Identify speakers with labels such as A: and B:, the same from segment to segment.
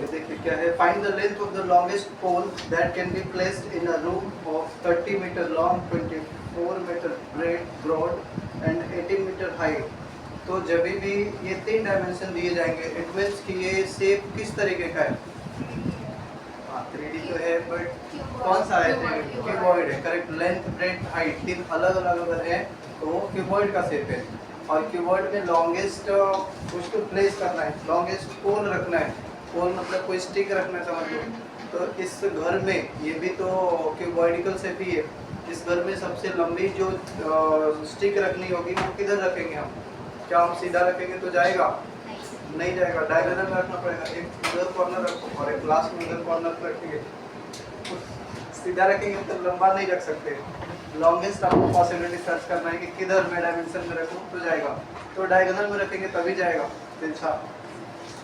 A: चलिए देखिए क्या है, find the length of the longest pole that can be placed in a room of 30 metre long, 24 metre broad and 18 metre height. तो जब भी ये 3 डायमेंशन दिए जाएंगे, इट मीन्स कि ये शेप किस तरीके का है। हाँ 3D तो है, बट कौन सा है? क्यूबॉइड है, करेक्ट। लेंथ ब्रेथ हाइट 3 अलग अलग अगर है तो क्यूबॉइड का शेप है। और क्यूबॉइड में लॉन्गेस्ट उसको प्लेस करना है, लॉन्गेस्ट पोल रखना है। पोल मतलब कोई स्टिक रखना है, समझ लो। तो इस घर में ये भी तो क्यूबॉइडिकल शेप ही है। इस घर में सबसे लंबी जो स्टिक रखनी होगी वो किधर रखेंगे हम? क्या हम सीधा रखेंगे तो जाएगा? नहीं जाएगा, डायगोनल रखना पड़ेगा। एक उधर कॉर्नर रखो और एक लास्ट में उधर कॉर्नर रखेंगे। सीधा रखेंगे तो लंबा नहीं रख सकते। लॉन्गेस्ट आपको पॉसिबिलिटी सर्च करना है कि किधर मैं डायमेंशन में रखूँ तो जाएगा, तो डायगोनल में रखेंगे तभी जाएगा तिरछा।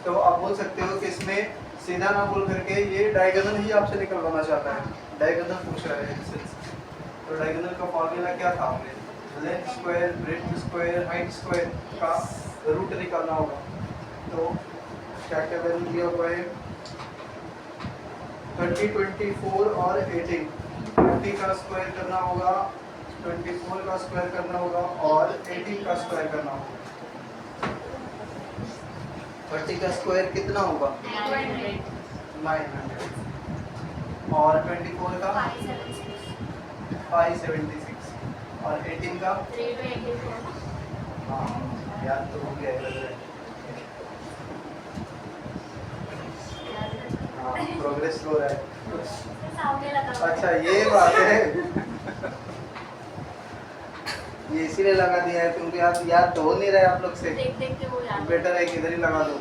A: तो आप बोल सकते हो कि इसमें सीधा ना बोल करके ये डायगोनल ही आपसे निकलवाना चाहता है, डायगोनल पूछ रहा है। तो डायगोनल का फॉर्मूला क्या था? Length square breadth square height square का रूट निकालना होगा। तो क्या क्या वैल्यू दिया हुआ है? 30, 24 और 18। 30 का स्क्वायर करना होगा, 24 का स्क्वायर करना होगा और 18 का स्क्वायर करना होगा। 30 का स्क्वायर कितना होगा? 900। और 24 का 576 और 18 का हाँ याद तो हो गया है, लग रहा है। प्रोग्रेस हो रहा है। अच्छा ये बात है। ये इसीलिए लगा दिया है क्योंकि आप याद तो हो नहीं रहे आप लोग से।
B: देख के वो याद
A: बेटर है कि इधर ही लगा दो,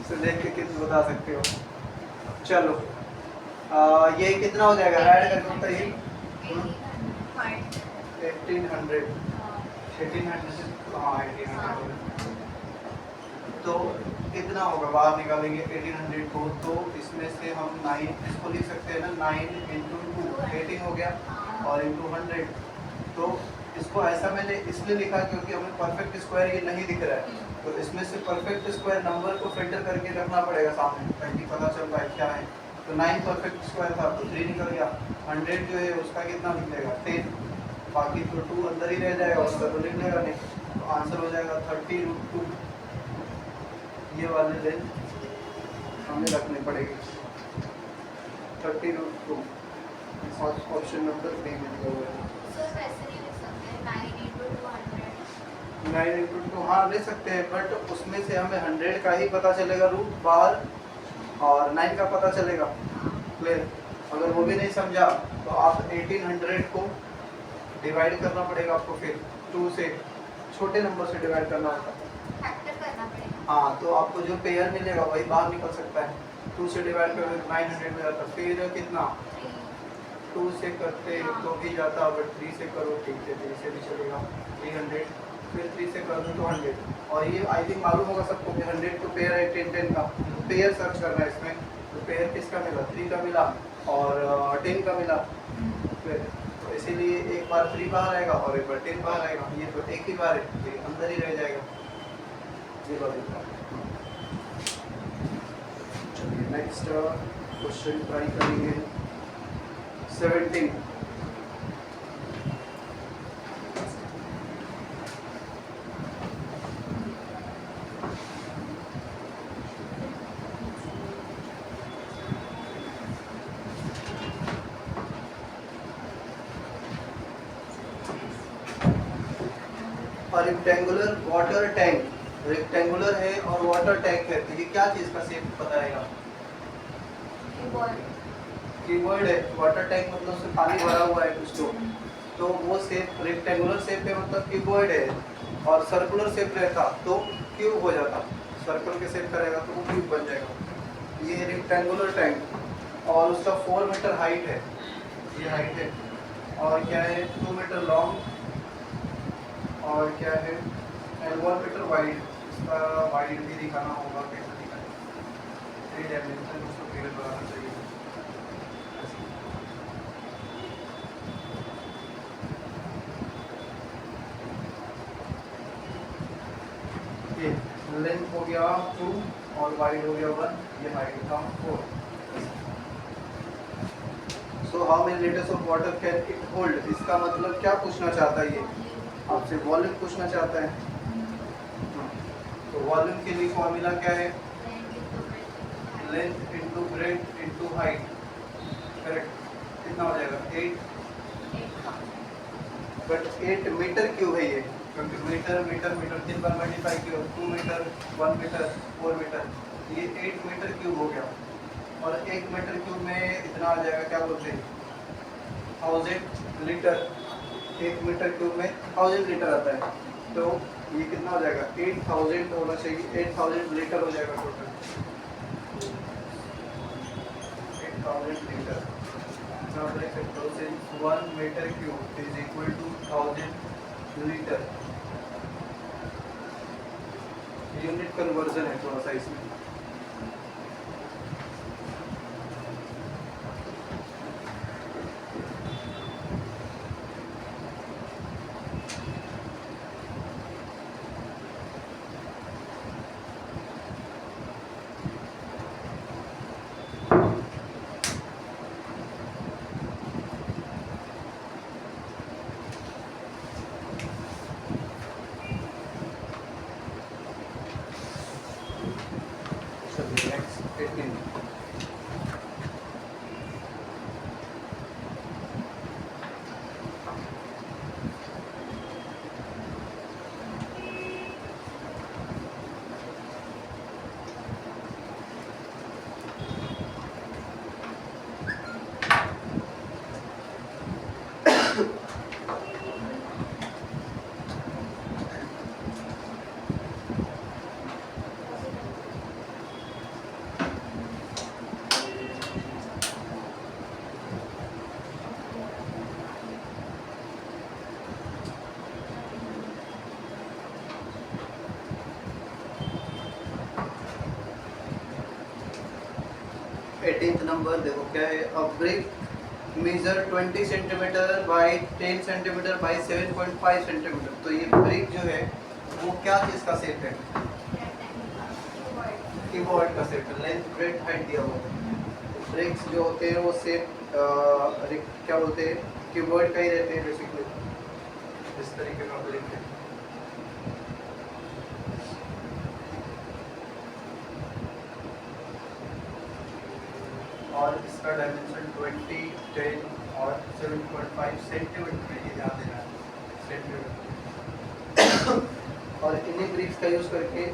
A: उसे देख के किस बता सकते हो। चलो ये कितना हो जाएगा? ऐड करके बताइए। 1800 हाँ 1800। तो कितना होगा? बाहर निकालेंगे 1800 को, तो इसमें से हम 9 इसको लिख सकते हैं ना, 9 इंटू 2 18 हो गया और इंटू 100। तो इसको ऐसा मैंने इसलिए लिखा क्योंकि हमें परफेक्ट स्क्वायर ये नहीं दिख रहा है, तो इसमें से परफेक्ट स्क्वायर नंबर को फिल्टर करके रखना पड़ेगा सामने ताकि पता चल पाए क्या है। तो 9 परफेक्ट स्क्वायर था तो 3 निकल गया। 100 जो है उसका कितना निकलेगा? 10। बाकी तो 2 अंदर ही रह जाएगा, उसका तो निकलेगा नहीं। तो आंसर हो जाएगा 30√2। ये वाले लेंथ हमें रखनी पड़ेगी 30√2। ऑप्शन नंबर बी में दिया हुआ है। 9 × 2 हाँ ले सकते हैं, बट उसमें से हमें 100 का ही पता चलेगा रूट बाहर और 9 का पता चलेगा। क्लियर? अगर वो भी नहीं समझा तो आप 1800 को डिवाइड करना पड़ेगा आपको, फिर 2 से छोटे नंबर से डिवाइड करना होगा। हाँ तो आपको जो पेयर मिलेगा वही बाहर निकल सकता है। 2 से डिवाइड करोगे 900 में जाता, फिर कितना 2 से करते तो भी जाता, बट 3 से करो ठीक है, 3 से भी चलेगा 300, फिर 3 से कर दो तो 100। और ये आई थिंक मालूम होगा सबको कि 100 तो पेयर है 10 का, तो पेयर सर्च करना है इसमें। तो पेयर किसका मिला? 3 का मिला और 10 का मिला। फिर तो इसीलिए एक बार 3 बाहर आएगा और एक बार 10 बाहर आएगा। ये तो एक ही बार है, ये अंदर ही रह जाएगा। ये लॉजिक था। चलिए नेक्स्ट क्वेश्चन ट्राई करेंगे। 17 और रेक्टेंगुलर वाटर टैंक, रेक्टेंगुलर है और वाटर टैंक है, तो ये क्या चीज का शेप बताएगा? कीबोर्ड है। वाटर टैंक मतलब उसमें पानी भरा हुआ है कुछ, तो वो शेप रेक्टेंगुलर शेप है मतलब कीबोर्ड है। और सर्कुलर शेप रहता तो क्यूब हो जाता, सर्कल के शेप करेगा तो वो क्यूब बन जाएगा। ये रेक्टेंगुलर टैंक और उसका 4 मीटर हाइट है, ये हाइट है। और क्या है? 2 मीटर लॉन्ग और क्या है? 1 मीटर वाइड। इसका वाइड भी दिखाना होगा, कैसे दिखाएं? 3 डायमेंशन उसको फिगर बनाना चाहिए। ये लेंथ हो गया 2 और वाइड हो गया 1, ये हाइट था 4। So how many litres of water can it hold, इसका मतलब क्या पूछना चाहता है ये, आपसे वॉल्यूम पूछना चाहता है। तो वॉल्यूम के लिए फॉर्मूला क्या है, length into breadth into height, correct. कितना हो जाएगा 8, बट 8 मीटर क्यूब है ये, क्योंकि मीटर मीटर मीटर 3 बार मल्टीप्लाई किया, 2 मीटर 1 मीटर 4 मीटर, ये 8 मीटर क्यूब हो गया। और 1 मीटर क्यूब में इतना आ जाएगा, क्या बोलते हैं 1000 लीटर, 1 मीटर क्यूब में 1000 लीटर आता है। तो ये कितना हो जाएगा 8000 होना चाहिए, 8000 लीटर हो जाएगा टोटल, 8000 लीटर। आप देख सकते हो since 1 metre cube is equal to 1000 litre. Unit conversion है थोड़ा सा इसमें। Next 18. एटीन्थ नंबर देखो क्या है, a brick measure 20 centimetre by 10 centimetre by 7.5 centimetre. तो ये ब्रिक जो है वो क्या चीज़ का सेट है, कीबोर्ड का सेट है, लेंथ ब्रेथ हाइट दिया हुआ है। ब्रिक्स जो होते हैं वो सेट क्या बोलते हैं, कीबोर्ड का ही रहते हैं बेसिकली, इस तरीके का ब्रिक है। और इसका डायमेंशन 20, 10 और 7.5 सेंटीमीटर में, ये ध्यान देना है सेंटीमीटर। और इन्हीं ब्रिक्स का यूज करके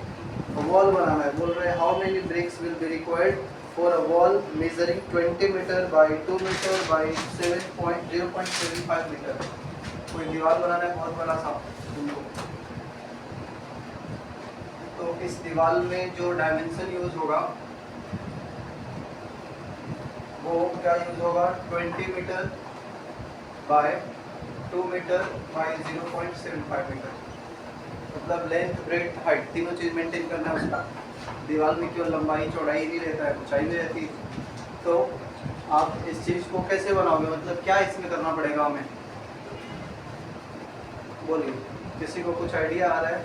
A: वॉल बनाना है। बोल रहे हैं how many bricks will be required for a wall measuring 20 metre by 2 metre by 0.75 metre. कोई दीवार बनाना है बहुत बड़ा सा तुमको, तो इस दीवार में जो डायमेंशन यूज होगा वो क्या यूज होगा, 20 metre by 2 metre by 0.75 metre. मतलब लेंथ ब्रेथ हाइट तीनों चीज मेंटेन करना है उसका। दीवार में केवल लंबाई चौड़ाई नहीं रहता है, ऊंचाई भी रहती है। तो आप इस चीज को कैसे बनाओगे, मतलब क्या इसमें करना पड़ेगा हमें, बोलिए किसी को कुछ आइडिया आ रहा है?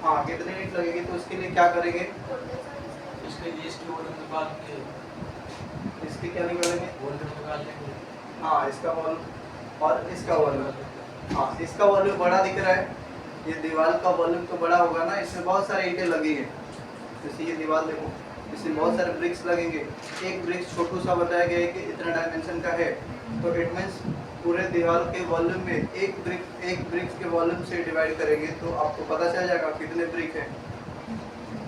A: हाँ कितनी ईंट लगेगी, तो उसके लिए क्या करेंगे, इसकी क्या निकालेंगे, हाँ इसका वॉल्यूम और इसका वॉल्यूम। हाँ इसका वॉल्यूम बड़ा दिख रहा है, ये दीवार का वॉल्यूम तो बड़ा होगा ना, इसमें बहुत सारे ईंटें लगी है। जैसे ये दीवार देखो, इसमें बहुत सारे ब्रिक्स लगेंगे। एक ब्रिक्स छोटू सा बताया गया है कि इतना डायमेंशन का है, तो इट मीन्स पूरे दीवार के वॉल्यूम में एक ब्रिक्स के वॉल्यूम से डिवाइड करेंगे तो आपको पता चल जाएगा कितने ब्रिक है।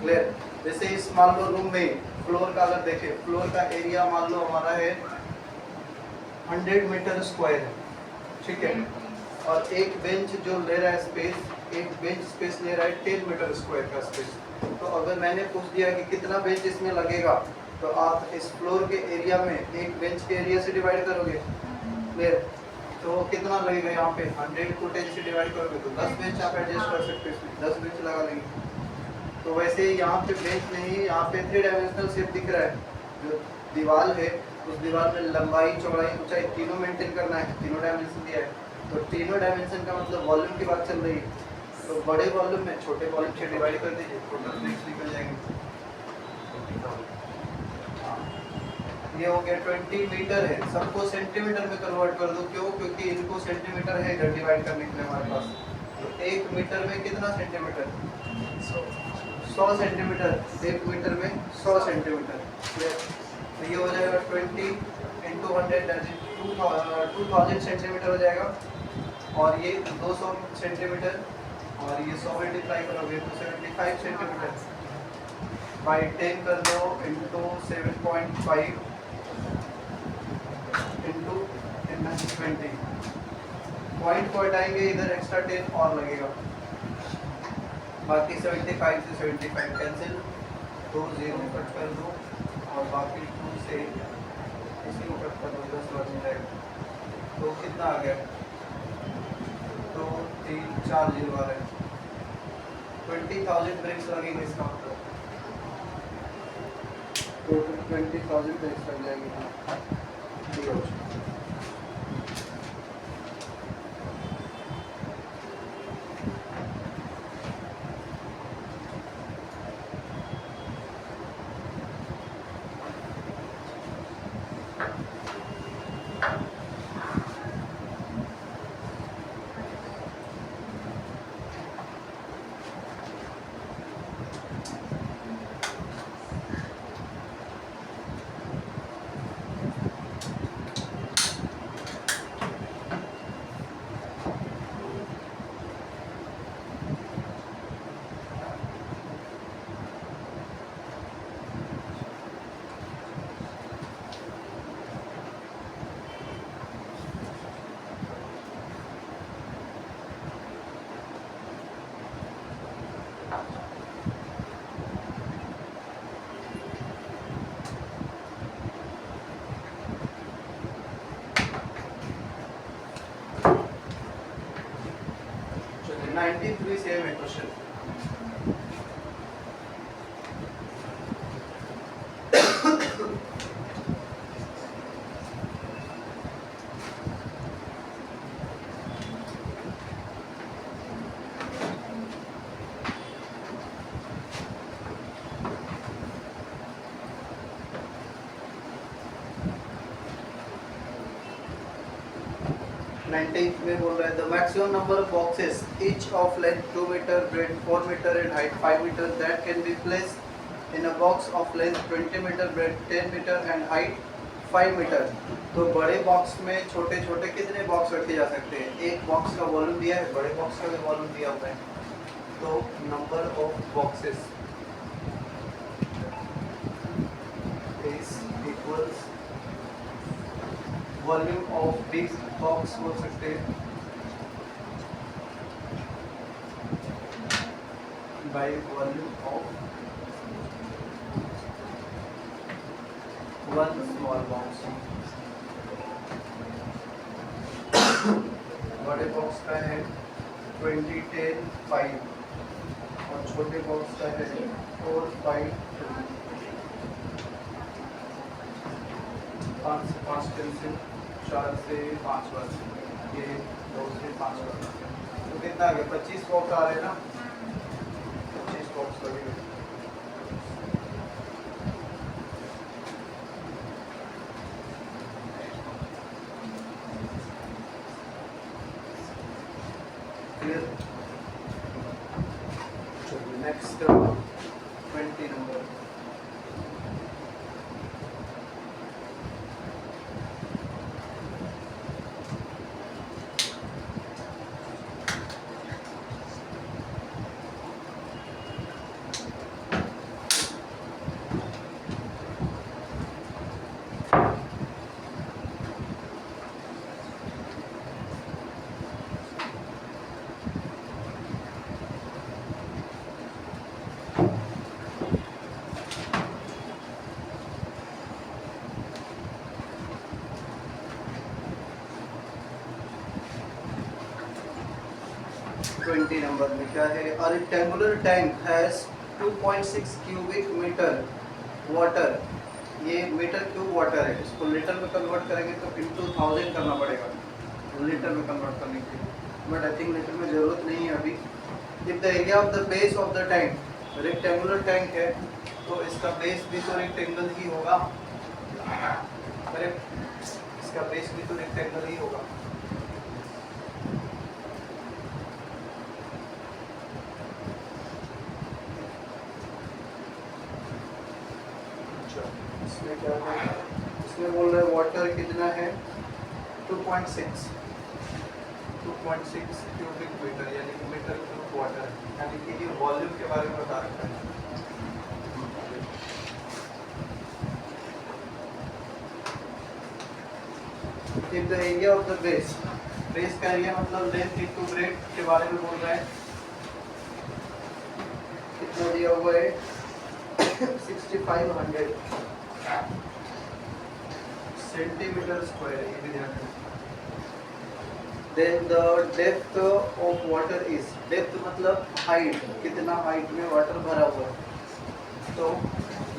A: क्लियर? जैसे इस मान लो रूम में फ्लोर का अगर देखें, फ्लोर का एरिया मान लो हमारा है 100 मीटर स्क्वायर, ठीक है। और एक बेंच जो ले रहा है स्पेस, एक बेंच स्पेस ले रहा है 10 मीटर स्क्वायर का स्पेस। तो अगर मैंने पूछ दिया कि कितना बेंच इसमें लगेगा, तो आप इस फ्लोर के एरिया में एक बेंच के एरिया से डिवाइड करोगे। क्लियर? तो कितना लगेगा यहाँ पे, 100 को 10 से डिवाइड करोगे तो 10 बेंच आप एडजस्ट कर सकते हो, इसमें 10 बेंच लगा लेंगे। तो वैसे यहाँ पे बेंच नहीं, यहाँ पे 3 डायमेंशनल शेप दिख रहा है। जो दीवार है उस दीवार में लंबाई चौड़ाई ऊंचाई तीनों मेंटेन करना है, तीनों डायमेंशन दिया है। तो तीनों डायमेंशन का मतलब वॉल्यूम की बात चल रही है। तो बड़े वॉल्यूम में छोटे वॉल्यूम से डिवाइड कर दीजिए, टोटल ब्रिक्स निकल जाएंगे। ये हो गया 20 मीटर है, सबको सेंटीमीटर में कन्वर्ट कर दो। क्यों? क्योंकि इनको सेंटीमीटर है इधर डिवाइड करने के लिए हमारे पास। तो 1 मीटर में कितना सेंटीमीटर? 100 सेंटीमीटर। 1 मीटर में 100 सेंटीमीटर। तो ये हो जाएगा 20 इंटू 100 दैट इज 2000 सेंटीमीटर हो जाएगा। और ये 200 सेंटीमीटर और ये 100 मल्टीप्लाई करोगे तो 75 सेंटीमीटर बाई 10 कर दो इंटू 7.5 इंटू 20 पॉइंट को हटाएंगे, इधर एक्स्ट्रा 10 और लगेगा। बाकी 75 से 75 कैंसिल, 2 0 कट कर दो और बाकी 2 से इसी को कट कर दो, 10 बच जाएगा। तो कितना आ गया? 2 3 4 0 आ रहा है। 20,000 ब्रेक्स लगेंगे इसका मतलब। टोटल 20,000 ब्रेक्स लग जाएगी। चलिए 93 सेम है क्वेश्चन। में बोल रहा है the maximum number of boxes each of length 2 metre, breadth 4 metre and height 5 metre that can be placed in a box of length 20 metre, breadth 10 metre and height 5 metre. तो बड़े box में छोटे छोटे कितने बॉक्स रखे जा सकते हैं? एक बॉक्स का वॉल्यूम दिया है, बड़े बॉक्स का भी वॉल्यूम दिया हुआ है। तो number of boxes is equals volume of big box बोल सकते हैं by volume of one small box. बड़े बॉक्स का है 20 10 5 और छोटे बॉक्स का है 4 5 2। 5 से 5 कैंसिल, 4 से 5 बच, ये 2 से 5 बच। तो कितना आ गया? 25 बॉक्स आ रहे हैं ना, 25 बॉक्स लगेंगे। क्लियर? चलिए नेक्स्ट 20 नंबर। नंबर में क्या है? A rectangular tank has 2.6 cubic meter water। ये मीटर क्यूब वाटर है, इसको लीटर में कन्वर्ट करेंगे तो इंटू 1000 करना पड़ेगा लीटर में कन्वर्ट करने के लिए। बट आई थिंक लीटर में ज़रूरत नहीं है अभी, if the area of the base of the tank, rectangular tank है तो इसका बेस भी तो रेक्टेंगल ही होगा, करेक्ट? इसका बेस भी तो रेक्टेंगल ही होगा। इसमें क्या है, इसमें बोल रहे हैं वाटर कितना है 2.6 क्यूबिक मीटर, यानी कि मीटर क्यूब वाटर, यानी कि ये वॉल्यूम के बारे में बता रखा है। If the area of the base, base का एरिया मतलब लेंथ इनटू ब्रेथ के बारे में बोल रहा है, कितना दिया हुआ है 6500 सेंटीमीटर स्क्वायर, ये भी ध्यान रखना। Then the depth of water is, depth मतलब हाइट, कितना हाइट में वाटर भरा हुआ है। तो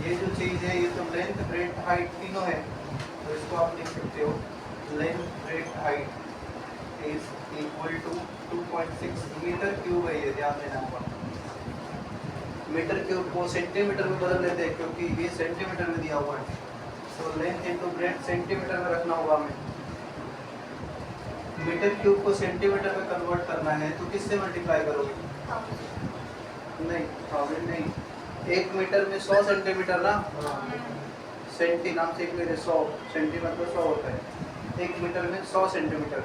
A: ये जो चीज़ है ये तो लेंथ ब्रेथ हाइट तीनों है, तो इसको आप लिख सकते हो length breadth height is equal to 2.6 metre cube है, ये ध्यान देना होगा। मीटर क्यूब को सेंटीमीटर में बदल लेते हैं क्योंकि ये सेंटीमीटर में दिया हुआ है, तो लेंथ इंटू ब्रेथ सेंटीमीटर में रखना होगा हमें। मीटर क्यूब को सेंटीमीटर में कन्वर्ट करना है तो किससे मल्टीप्लाई करोगे? नहीं, 1000 नहीं, 1 मीटर में 100 सेंटीमीटर ना, सेंटी नाम से एक मेरे 100 सेंटीमीटर 100 होता है, 1 मीटर में 100 सेंटीमीटर।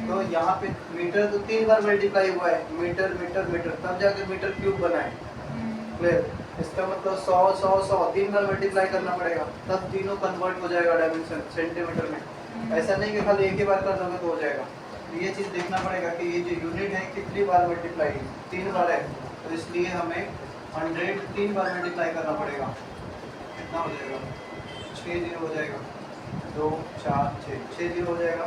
A: तो यहाँ पे मीटर तो 3 बार मल्टीप्लाई हुआ है, मीटर मीटर मीटर, तब जाके मीटर क्यूब बना है। क्लियर? इसका मतलब 100 100 100 3 बार मल्टीप्लाई करना पड़ेगा, तब तीनों कन्वर्ट हो जाएगा डायमेंशन सेंटीमीटर में। ऐसा नहीं कि खाली एक ही बार कर दोगे तो हो जाएगा, ये चीज़ देखना पड़ेगा कि ये जो यूनिट है कितनी बार मल्टीप्लाई है, 3 बार है, तो इसलिए हमें 100 3 बार मल्टीप्लाई करना पड़ेगा। कितना हो जाएगा? 6 जीरो हो जाएगा, 2 4 6 जीरो हो जाएगा,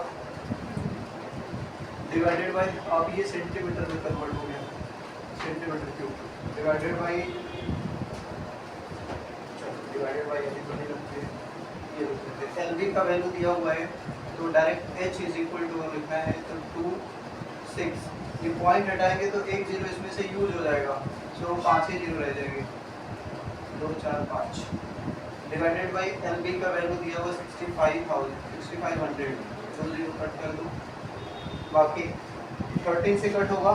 A: डिवाइडेड बाई, अब ये सेंटीमीटर में कन्वर्ट हो गया, centimetre cube divided by, divided by यदि तो नहीं रखते, ये रख देते। एलवी का वैल्यू दिया हुआ है तो direct h is equal to लिखना है तो 2 6, ये पॉइंट हटाएंगे तो एक जीरो इसमें से यूज हो जाएगा, सो 5 ही जीरो रह जाएंगे, 2 4 5 डिवाइडेड बाई एलबी का वैल्यू दिया हुआ 6500, तो जीरो कट कर दो, बाकी 13 से कट होगा,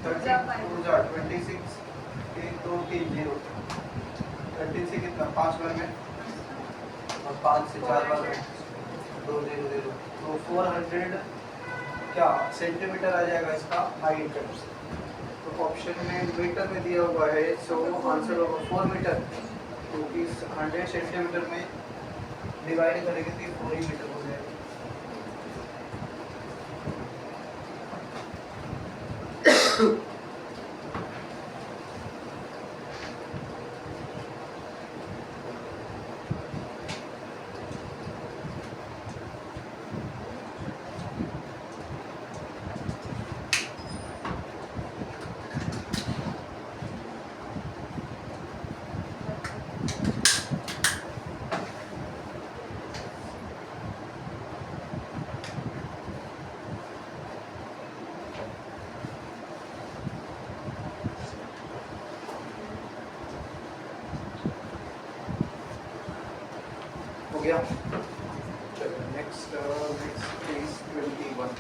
A: 13 2 26, 1 2 3 0, 13 से कितना 5 बार में और 5 से 4 बार में 2 0 0, तो 400 क्या सेंटीमीटर आ जाएगा इसका हाइट। तो ऑप्शन में मीटर में दिया हुआ है, सो आंसर होगा 4 मीटर, क्योंकि 100 सेंटीमीटर में डिवाइड करेंगे तो 4 मीटर हो जाएगा। हो गया, चलो नेक्स्ट प्लीज 21।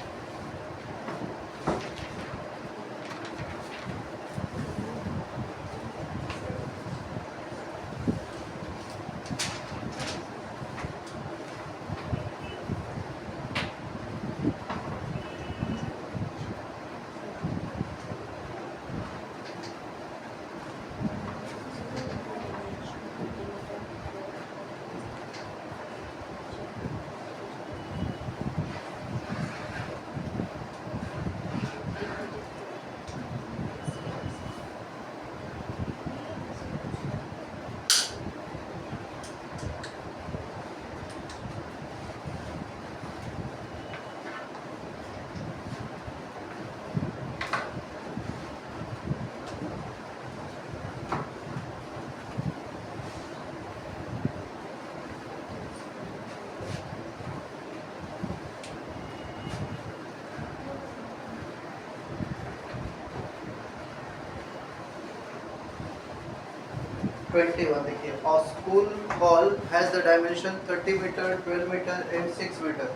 A: 21 देखिए, और school hall has the dimension 30 metre, 12 metre and 6 metre.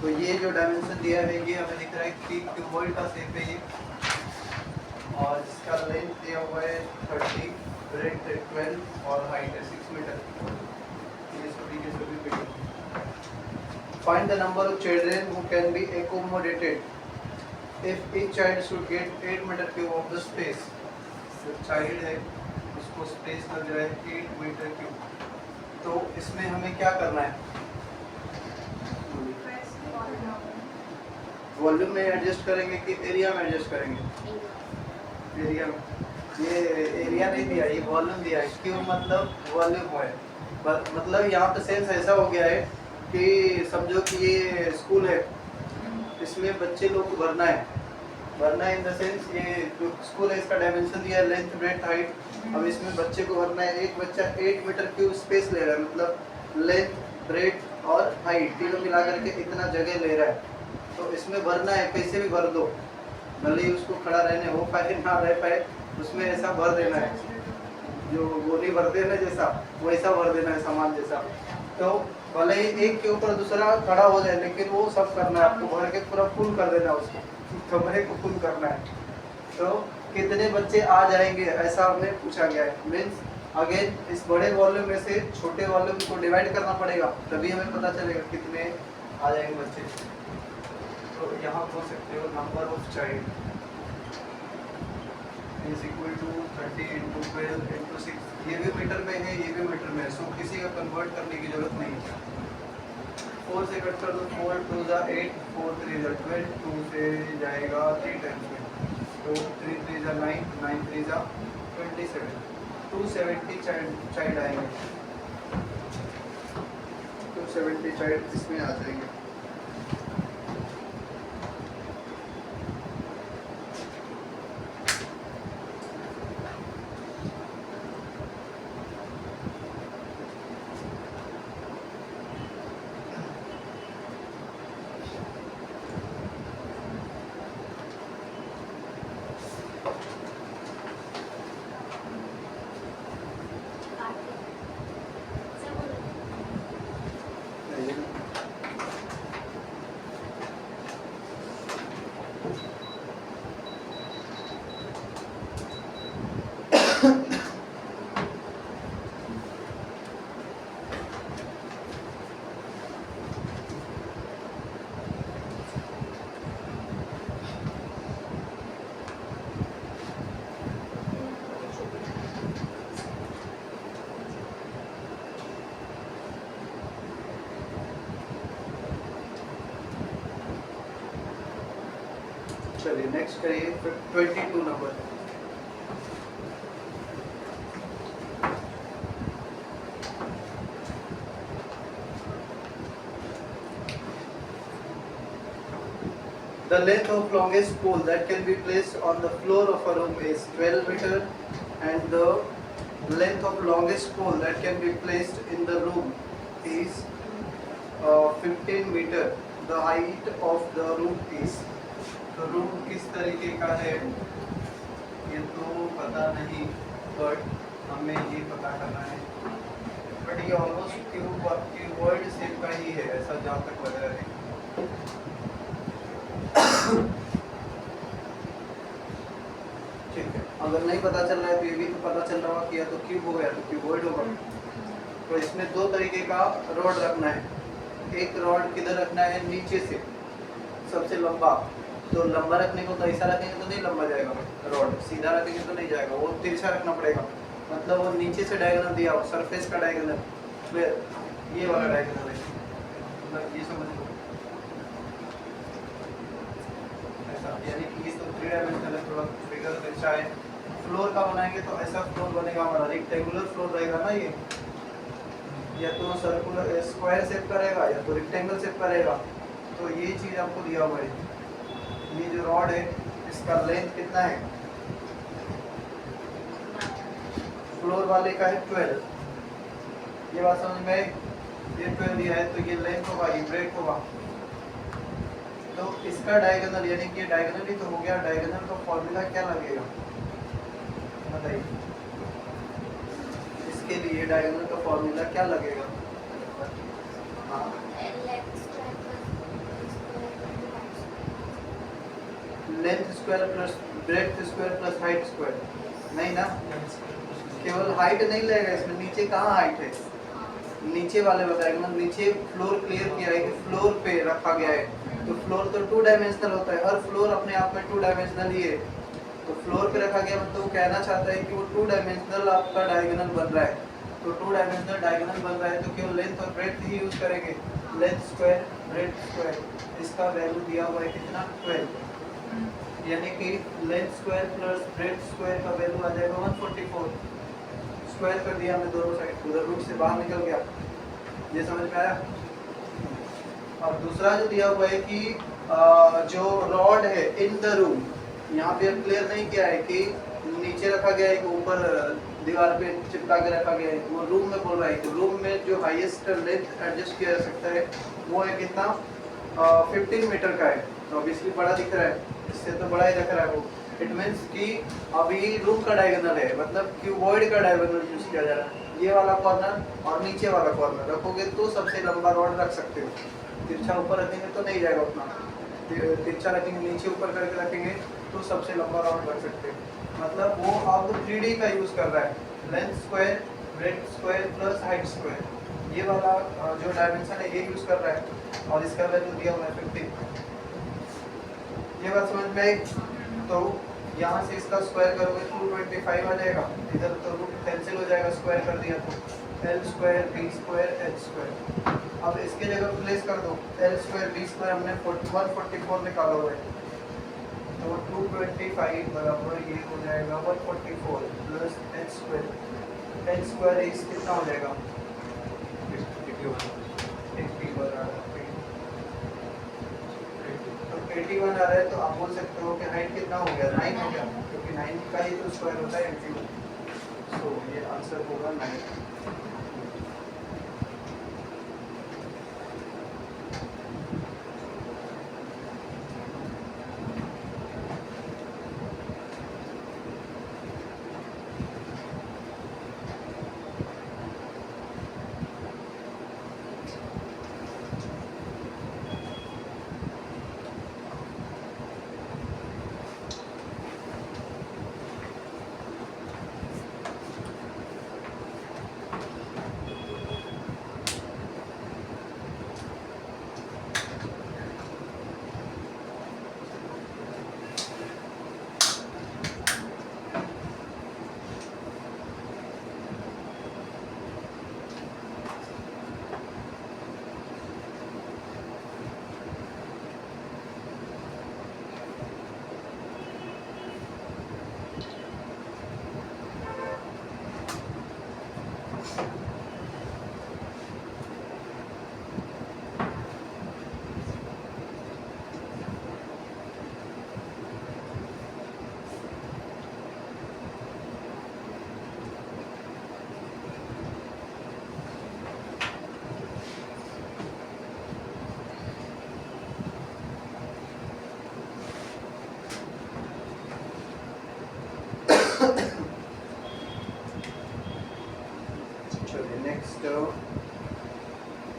A: तो ये जो डायमेंशन दिया है ये हमें दिख रहा है कि क्यूबॉइड का शेप है ये, और इसका लेंथ दिया हुआ है 30, ब्रेड्थ है 12 और हाइट है 6 मीटर। ये सभी के सभी building. Find the number of children who can be accommodated if each child should get 8 metre cube of the space. जो चाइल्ड है उसको स्पेस लग रहा है 8 मीटर क्यूब। तो इसमें हमें क्या करना है? वॉल्यूम में एडजस्ट करेंगे कि एरिया में एडजस्ट करेंगे? एरिया में। ये एरिया नहीं दिया, ये वॉल्यूम दिया है। क्यों? मतलब वॉल्यूम है, मतलब यहाँ पे सेंस ऐसा हो गया है कि समझो कि ये स्कूल है, इसमें बच्चे लोग को भरना है इन द सेंस, ये जो स्कूल है इसका डायमेंशन दिया है लेंथ, ब्रेड्थ, हाइट। अब इसमें बच्चे को भरना है, एक बच्चा 8 मीटर क्यूब स्पेस ले रहा है, मतलब लेंथ, ब्रेड्थ और हाइट तीनों मिला करके इतना जगह ले रहा है। तो इसमें भरना है, कैसे भी भर दो, भले ही उसको खड़ा रहने हो पाए ना रह पाए, उसमें ऐसा भर देना है, जो गोली भरते हैं ना जैसा, वैसा भर देना है सामान जैसा। तो भले ही एक के ऊपर दूसरा खड़ा हो जाए, लेकिन वो सब करना है आपको, भर के पूरा फुल कर देना, उसको कमरे को फुल करना है। तो कितने बच्चे आ जाएंगे ऐसा हमें पूछा गया है। मीन्स अगेन इस बड़े वॉल्यूम में से छोटे वॉल्यूम को डिवाइड करना पड़ेगा, तभी हमें पता चलेगा कितने आ जाएंगे बच्चे। तो यहाँ बोल सकते हो number of child is equal to 30 into 12 into 6। ये भी मीटर में है, ये भी मीटर में है, सो किसी का कन्वर्ट करने की जरूरत नहीं है। 4 से कट कर दो, 4 2 जा 8, 4 3 जा 12, 2 से जाएगा 3 टाइम्स में, तो 3 3 जा 9, 9 3 जा 27, 270 चाइल्ड आएंगे, 270 चाइल्ड इसमें आ जाएंगे। चलिए नेक्स्ट करिए 22 number. The length of longest pole that can be placed on the floor of a room is 12 meter, and the length of longest pole that can be placed in the room is 15 meter. The height of the room is, तो room किस तरीके का है ये तो पता नहीं, but हमें ये पता करना है। बट ये ऑलमोस्ट क्यूबॉइड शेप का ही है, ऐसा जहाँ तक लग रहा है। ठीक है, अगर नहीं पता चल रहा है तो ये भी तो पता चल रहा होगा कि या तो क्यूब होगा या तो क्यूबॉइड होगा। तो इसमें दो तरीके का रॉड रखना है। एक रॉड किधर रखना है? नीचे से सबसे लंबा। तो लंबा रखने को तो ऐसा रखेंगे तो नहीं लंबा जाएगा रॉड, सीधा रखेंगे तो नहीं जाएगा, वो तिरछा रखना पड़ेगा। मतलब वो नीचे से डायगोनल दिया हो, सरफेस का डायगोनल, फिर ये वाला डायगोनल है, मतलब ये समझ लो ऐसा, यानी कि ये तो 3 डायमेंशनल है, थोड़ा फिगर अच्छा है। फ्लोर का बनाएंगे तो ऐसा फ्लोर बनेगा हमारा, रेक्टेंगुलर फ्लोर रहेगा ना ये, या तो सर्कुलर स्क्वायर शेप का रहेगा या तो रेक्टेंगल शेप का रहेगा। तो ये चीज़ आपको दिया हुआ है। ये जो रॉड है इसका लेंथ कितना है? फ्लोर वाले का है 12, ये बात समझ में, ये 12 दिया है तो ये लेंथ होगा, ये ब्रेड्थ होगा। तो इसका डायगोनल, यानी कि डायगोनल ही तो हो गया, डायगोनल का फॉर्मूला क्या लगेगा बताइए? इसके लिए डायगोनल का फॉर्मूला क्या लगेगा? हाँ, length square plus breadth square plus height square, नहीं ना, केवल हाइट नहीं लगेगा इसमें, नीचे कहाँ हाइट है, नीचे वाले बताएगा ना, नीचे फ्लोर क्लियर किया है कि फ्लोर पे रखा गया है, तो फ्लोर तो 2 डायमेंशनल होता है, हर फ्लोर अपने आप में 2 डायमेंशनल ही है, तो फ्लोर पे रखा गया मतलब वो कहना चाहता है कि वो 2 डायमेंशनल आपका डायगोनल बन रहा है, तो 2 डायमेंशनल डायगोनल बन रहा है तो केवल लेंथ और ब्रेड्थ ही यूज करेंगे, लेंथ स्क्वायर ब्रेड्थ स्क्वायर, इसका वैल्यू दिया हुआ है कितना 12, यानी कि length square plus breadth square का वैल्यू आ जाएगा 144, स्क्वायर कर दिया हमने दोनों साइड, उधर रूट से बाहर निकल गया, ये समझ में आया। और दूसरा जो दिया हुआ है कि जो रॉड है इन द रूम, यहाँ पे क्लियर नहीं किया है कि नीचे रखा गया है कि ऊपर दीवार पे चिपका के रखा गया है, वो रूम में बोल रहा है कि रूम में जो हाईएस्ट लेंथ एडजस्ट किया जा सकता है वो है कितना 15 मीटर का है, तो ऑब्वियसली बड़ा दिख रहा है, इससे तो बड़ा ही दिख रहा है वो, इट मीन्स कि अभी रूम का डायगोनल है, मतलब क्यूबॉइड का डायगोनल यूज किया जा रहा है, ये वाला कॉर्नर और नीचे वाला कॉर्नर रखोगे तो सबसे लंबा रॉड रख सकते हो, तिरछा ऊपर रखेंगे तो नहीं जाएगा उतना, तिरछा रखेंगे नीचे ऊपर करके रखेंगे तो सबसे लंबा रॉड रख सकते हैं, मतलब वो अब 3D का यूज कर रहा है, length square breadth square plus height square, ये वाला जो डायमेंशन है ये यूज कर रहा है और इसका वैल्यू दिया हुआ है 50, ये बात समझ में आई। तो यहाँ से इसका स्क्वायर करोगे 225 आ जाएगा, इधर तो रूट कैंसिल हो जाएगा, स्क्वायर कर दिया तो L square B square H square, अब इसके जगह प्लेस कर दो, एल स्क्वायर बी स्क्वायर हमने 144 निकाला हुआ है, तो 225 बराबर ये हो जाएगा 144 प्लस एच स्क्वायर इस कितना हो जाएगा 81 आ रहा है, तो आप बोल सकते हो कि हाइट कितना हो गया 9 हो गया, क्योंकि 9 का ही तो स्क्वायर होता है 82, सो ये आंसर होगा 9।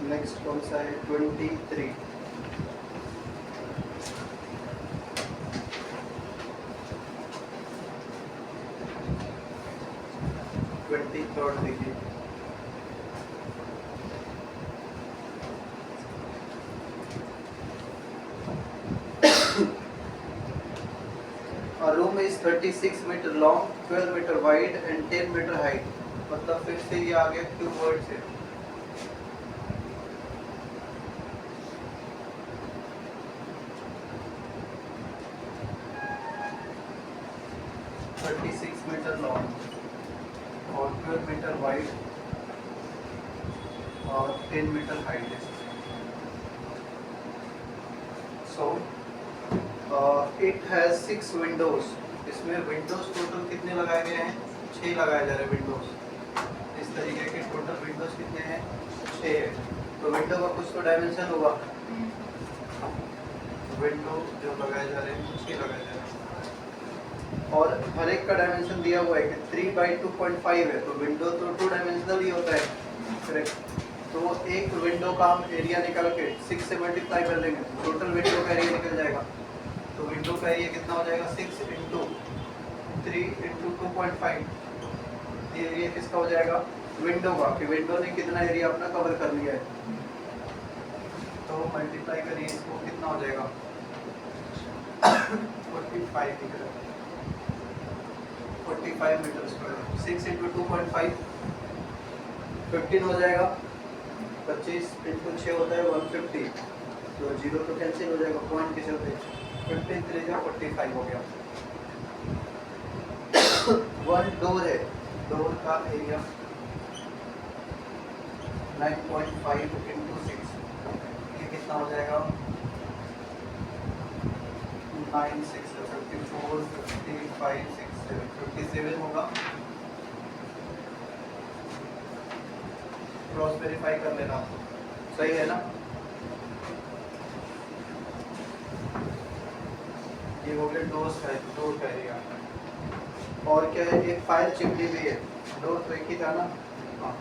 A: नेक्स्ट कौन सा है 23, देखिए A room is 36 meter long, 12 meter wide and 10 meter height, मतलब फिर से ये आ गया क्यूबॉइड से, मीटर लॉन्ग और 12 मीटर वाइड और 10 मीटर हाइट है। सो इट हैज 6 विंडोज, इसमें विंडोज टोटल कितने लगाए गए हैं 6 लगाए जा रहे हैं विंडोज, इस तरीके के टोटल विंडोज कितने हैं 6 है, तो विंडो का कुछ तो डायमेंशन होगा, विंडो जो लगाए जा रहे हैं 6 लगाए जा रहे हैं। और हर एक का डायमेंशन दिया हुआ है कि 3/2.5 है, तो विंडो तो 2 डायमेंशनल ही होता है, करेक्ट। तो एक विंडो का हम एरिया निकाल के 6 से मल्टीप्लाई कर लेंगे तो टोटल विंडो का एरिया निकल जाएगा। तो विंडो का एरिया कितना हो जाएगा, 6 इंटू 3 इंटू 2.5। ये एरिया किसका हो जाएगा, विंडो का, कि विंडो ने कितना एरिया अपना कवर कर लिया है। तो मल्टीप्लाई करिए इसको, कितना हो जाएगा 45 मीटर, 45 मीटर स्क्वायर। 6 इंटू 2.5 15 हो जाएगा, 25 इंटू 6 होता है 150, तो जीरो तो कैंसिल हो जाएगा पॉइंट के चलते, 15 3 45 हो गया। वन डोर है, डोर का एरिया 9.5 इंटू 6, ये कितना हो जाएगा 9 6 54 55 6 7 57 होगा। क्रॉस वेरीफाई कर लेना, सही है ना। ये हो गया डोर का एरिया। और क्या है, एक फायर चिमनी भी है, डोर तो एक ही था ना, हाँ।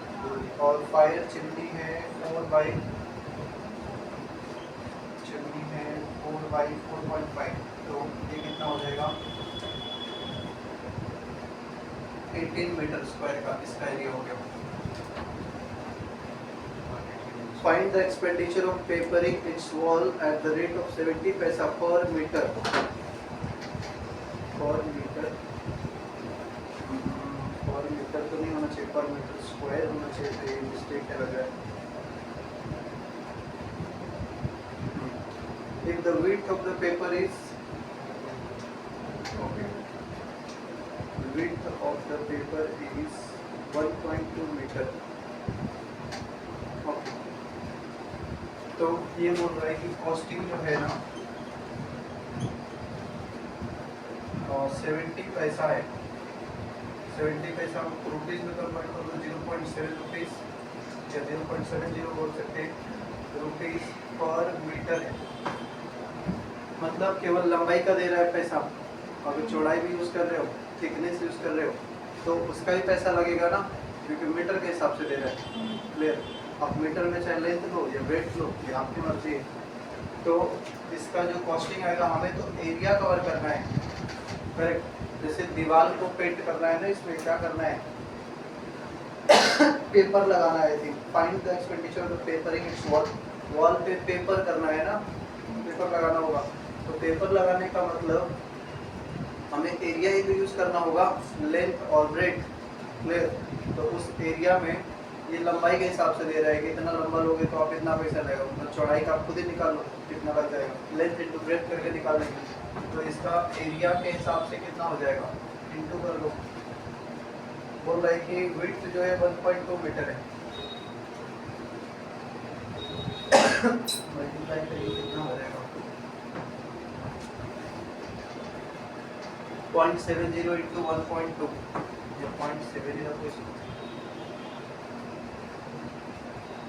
A: और फायर चिमनी है 4/4.5, तो ये कितना हो जाएगा 18 मीटर स्क्वायर का इसका एरिया हो गया। Find the expenditure of papering its wall at the rate of 70 पैसा per meter। पर मीटर तो नहीं होना चाहिए, पर मीटर स्क्वायर होना चाहिए, तो ये मिस्टेक है लग रहा है। If the width of the paper is width of the paper is 1.2 meter, okay। तो ये बोल रहा है कि कॉस्टिंग जो है ना 70 पैसा है, 70 पैसा रुपीज़ में कन्वर्ट कर दो 0.7 रुपीज़ या 0.70 बोल सकते हैं रुपीज़ पर मीटर है। मतलब केवल लंबाई का दे रहा है पैसा, अगर चौड़ाई भी यूज़ कर रहे हो, थिकनेस यूज़ कर रहे हो, तो उसका भी पैसा लगेगा ना, क्योंकि मीटर के हिसाब से दे रहा है। क्लियर, आप मीटर में चाहे लेंथ लो या वेट लो, ये आपकी मर्जी है। तो इसका जो कॉस्टिंग आएगा, हमें तो एरिया कवर करना है, करेक्ट। जैसे दीवार को पेंट करना है ना, इसमें क्या करना है पेपर लगाना है। थी find the expenditure of the papering it's wall, wall पे पेपर करना है ना, पेपर लगाना होगा। तो पेपर लगाने का मतलब हमें एरिया ही तो यूज़ करना होगा, लेंथ और ब्रेथ। क्लियर, तो उस एरिया में ये लंबाई के हिसाब से दे रहा है कि इतना लंबा लोगे तो आप इतना पैसा लगेगा, मतलब चौड़ाई का आप खुद ही निकाल लो कितना लग जाएगा, लेंथ इंटू ब्रेथ करके निकाल लेंगे। तो इसका एरिया के हिसाब से कितना हो जाएगा, इंटू कर लो। बोल रहा है कि विड्थ जो है 1.2 मीटर है, मल्टीप्लाई करिए कितना हो जाएगा 0.70 इंटू 1.2 या 0.70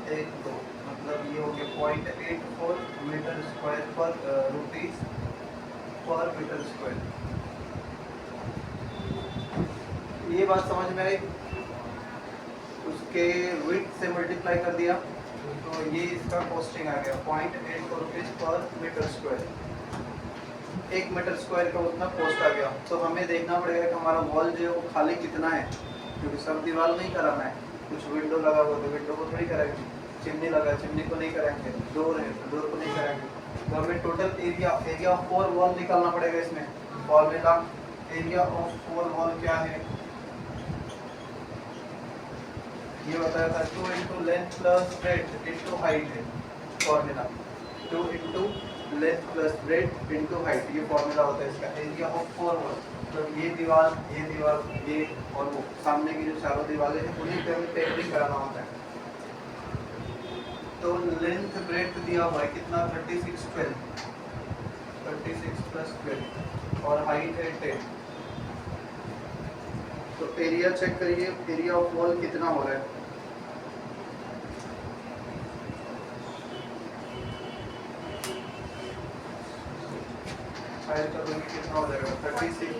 A: 1.2, मतलब ये हो गया 0.84 मीटर स्क्वायर पर रुपीज पर मीटर स्क्वायर। ये बात समझ में आई। उसके विड्थ से मल्टीप्लाई कर दिया तो ये इसका कॉस्टिंग आ गया 0.84 rupees per metre square. 1 metre square का उतना कॉस्ट आ गया। तो हमें देखना पड़ेगा कि हमारा वॉल जो है वो खाली कितना है, क्योंकि सब दीवार नहीं कराना है, कुछ विंडो लगा हुआ तो विंडो को थोड़ी कराएंगे, चिमनी लगा चिमनी को नहीं कराएंगे, डोर है तो डोर को नहीं कराएंगे। तो हमें टोटल एरिया ऑफ 4 वॉल निकालना पड़ेगा। इसमें फॉर्मूला एरिया ऑफ 4 वॉल क्या है, ये बताया था 2 into length plus breadth into height है formula. 2 into length plus breadth into height, ये फॉर्मूला होता है इसका एरिया ऑफ 4 वॉल। तो ये दीवार ये और वो सामने की जो चारों दीवारें हैं उन्हीं पे हमें पेंटिंग कराना होता है। तो लेंथ ब्रेथ दिया हुआ है कितना 36 प्लस 12 और हाइट है 10। तो एरिया चेक करिए, एरिया ऑफ वॉल कितना हो रहा है। फाइल करोगे कितना हो जाएगा 36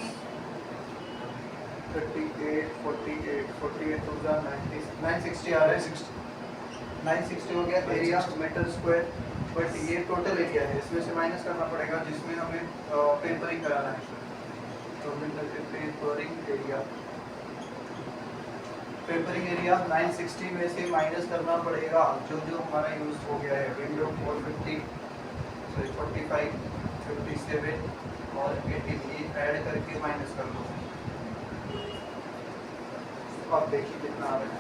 A: 38, 48, 48 टू द 90, 960 आ रहा है, 960 हो गया एरिया मीटर स्क्वायर। बट ये टोटल एरिया है, इसमें से माइनस करना पड़ेगा जिसमें हमें पेपरिंग कराना है। तो पेपरिंग एरिया, पेपरिंग एरिया 960 में से माइनस करना पड़ेगा जो जो हमारा यूज हो गया है, विंडो 450, सॉरी 45, 57 और 18, ये ऐड करके माइनस कर दो। अब देखिए कितना आ रहा है,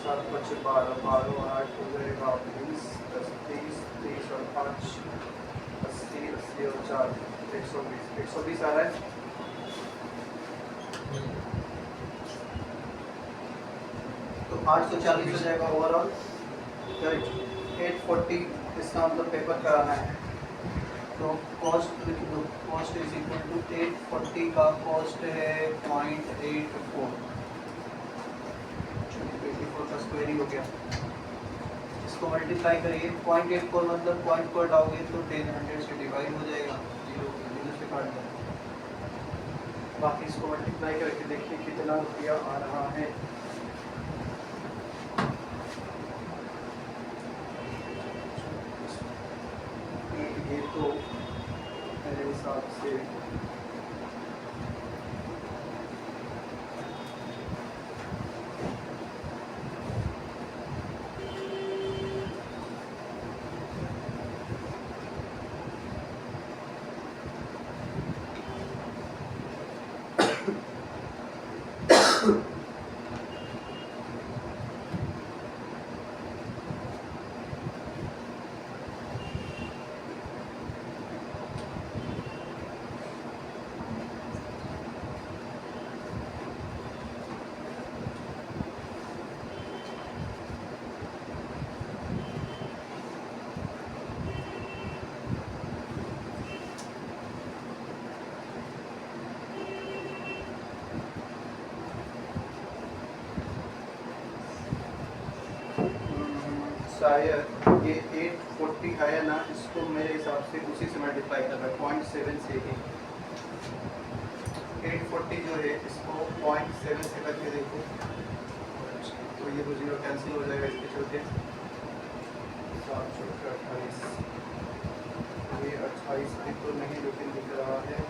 A: 7 5 12 12 8 हो जाएगा 20, 10 30, 30 और 5 80, 80 और 4 120, 120 आ रहा है। तो 840 हो जाएगा ओवरऑल। 840 इसका मतलब पेपर कराना है। तो कॉस्ट लिख दो, कॉस्ट इज इक्वल टू 840 का कॉस्ट है 0.84, 84 का स्क्वायरिंग हो गया। इसको मल्टीप्लाई करिए, 0.84 मतलब पॉइंट पर डालोगे तो 10 से डिवाइड हो जाएगा, 0 से काट देना। बाकी इसको मल्टीप्लाई करके देखिए कितना रुपया आ रहा है। ये तो मेरे हिसाब से शायद ये 840 है ना, इसको मेरे हिसाब से उसी से मल्टीप्लाई कर रहा है 0.7 से ही। 840 जो है इसको 0.7 से करके देखो तो ये तो 0 कैंसिल हो जाएगा इसके चलते। 7 28, ये 28 तो नहीं लेकिन दिख रहा है।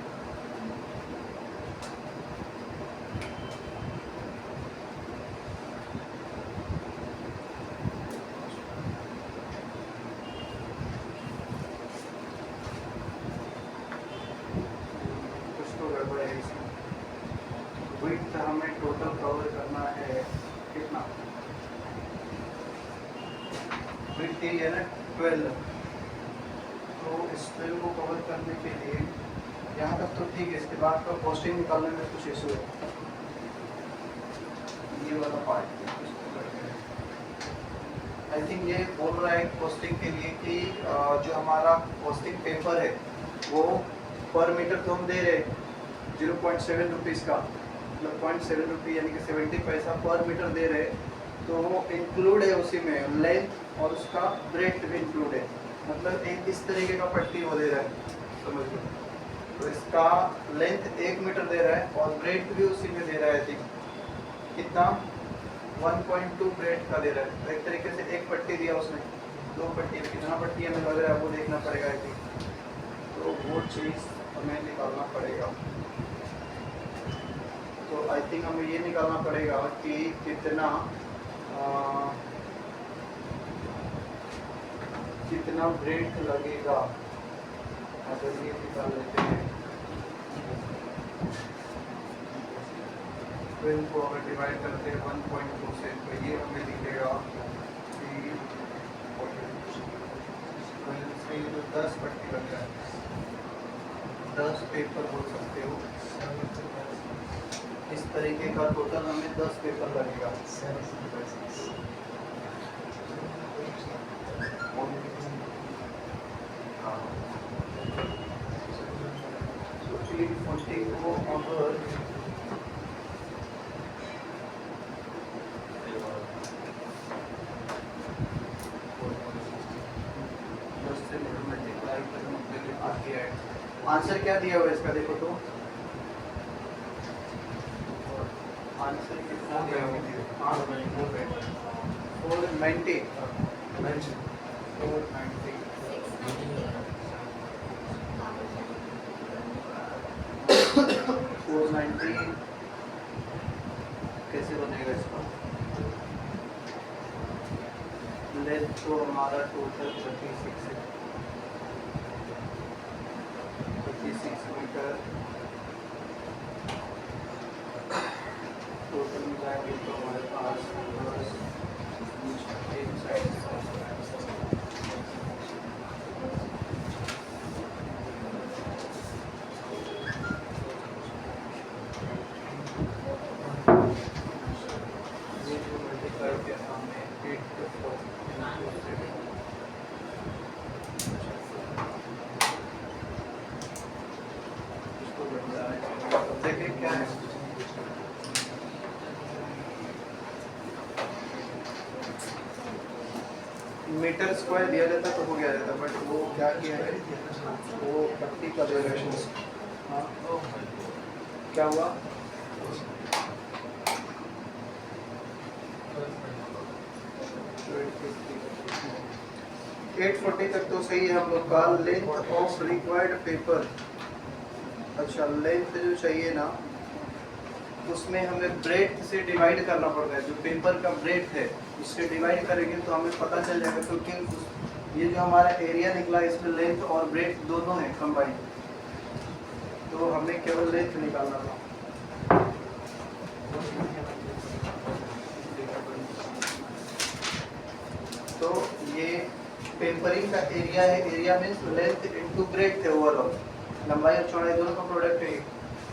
A: विड्थ हमें टोटल कवर करना है कितना, विड्थ ये है ना 12, तो इस 12 को कवर करने के लिए यहाँ तक तो ठीक है, इसके बाद का कॉस्टिंग निकालने में कुछ इशू है। ये वाला पार्ट आई थिंक ये बोल रहा है कॉस्टिंग के लिए कि जो हमारा कॉस्टिंग पेपर है वो पर मीटर तो हम दे रहे 0.7 रुपीज़ का, मतलब 0.7 रुपये यानी कि 70 पैसा पर मीटर दे रहे, तो वो इंक्लूड है उसी में लेंथ और उसका ब्रेथ भी इंक्लूड है, मतलब एक इस तरीके का पट्टी वो दे रहा है, समझ लो। तो इसका लेंथ 1 मीटर दे रहा है और ब्रेथ भी उसी में दे रहा है, ठीक कितना 1.2 ब्रेथ का दे रहा है। तो एक तरीके से एक पट्टी दिया उसने, 2 पट्टी, कितना पट्टी हमें लग रहा है वो देखना पड़ेगा आई थिंक, तो वो चीज़ हमें निकालना पड़ेगा। तो आई थिंक हमें ये निकालना पड़ेगा कि कितना कितना ब्रेक लगेगा, अगर ये निकाल लेते हैं 12 को अगर डिवाइड करते हैं 1.2 से, तो ये हमें दिखेगा कि 10 पट्टी लग रहा है, 10 पेपर बोल सकते हो। इस तरीके का टोटल हमें 10 पेपर लगेगा। तो 840 को अगर मल्टीप्लाई करें आगे ऐड आंसर क्या दिया हुआ है इसका, देखो तो आंसर कितना दिया हुआ है? 490 490 कैसे बनेगा इसका? लेंथ तो हमारा टोटल 36 है, 36 मीटर टोटल मिलाएंगे तो हमारे पास एक साइड देखिए क्या है, मीटर स्क्वायर दिया जाता तो हो गया रहता, बट वो क्या किया है, वो पट्टी का दे रहे हैं। हाँ क्या हुआ? एट 40 तक तो सही है हम लोग का। लेंथ ऑफ रिक्वायर्ड पेपर, अच्छा लेंथ जो चाहिए ना उसमें हमें ब्रेथ से डिवाइड करना पड़ता है, जो पेपर का ब्रेथ है उससे डिवाइड करेंगे तो हमें पता चल जाएगा, क्योंकि ये जो हमारा एरिया निकला इसमें लेंथ और ब्रेथ दोनों है कंबाइंड, तो हमें केवल लेंथ निकालना था। तो ये पेपरिंग का एरिया है, area means length into breadth है, ओवरऑल लंबाई और चौड़ाई दोनों का प्रोडक्ट है।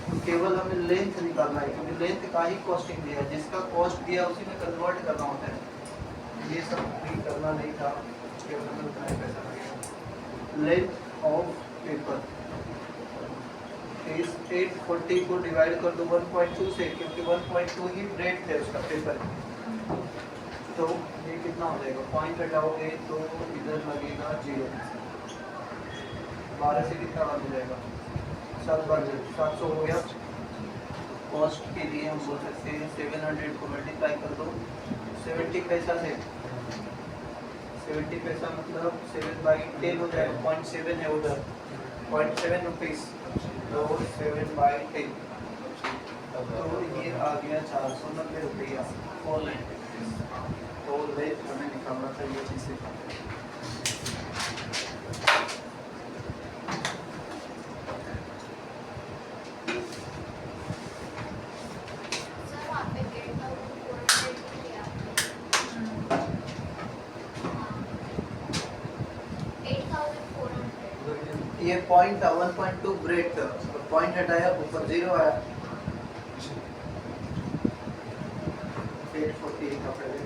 A: तो केवल हमें लेंथ निकालना है, क्योंकि लेंथ का ही कॉस्टिंग दिया है, जिसका कॉस्ट दिया उसी में कन्वर्ट करना होता है, ये सब भी करना नहीं था, केवल हमें उतना ही पैसा लगेगा। लेंथ ऑफ पेपर इस 840 को डिवाइड कर दो 1.2 से, क्योंकि 1.2 ही ब्रेथ है उसका पेपर, तो ये कितना हो जाएगा, पॉइंट हटाओगे तो इधर लगेगा 0, 12 से कितना बार हो जाएगा, 700 हो गया। कॉस्ट के लिए हम बोल सकते हैं 700 को मल्टीप्लाई कर दो 70 पैसा से, 70 पैसा मतलब 7/10 हो जाएगा, 0.7 है उधर, 0.7 रुपीज़, तो 7/10, तो ये आ गया 490 रुपया। तो लेट हमें निकालना था ये चीज़ से। ये पॉइंट था 1.2 ब्रेक था, पॉइंट हटाया ऊपर 0 आया, 840 का पहले।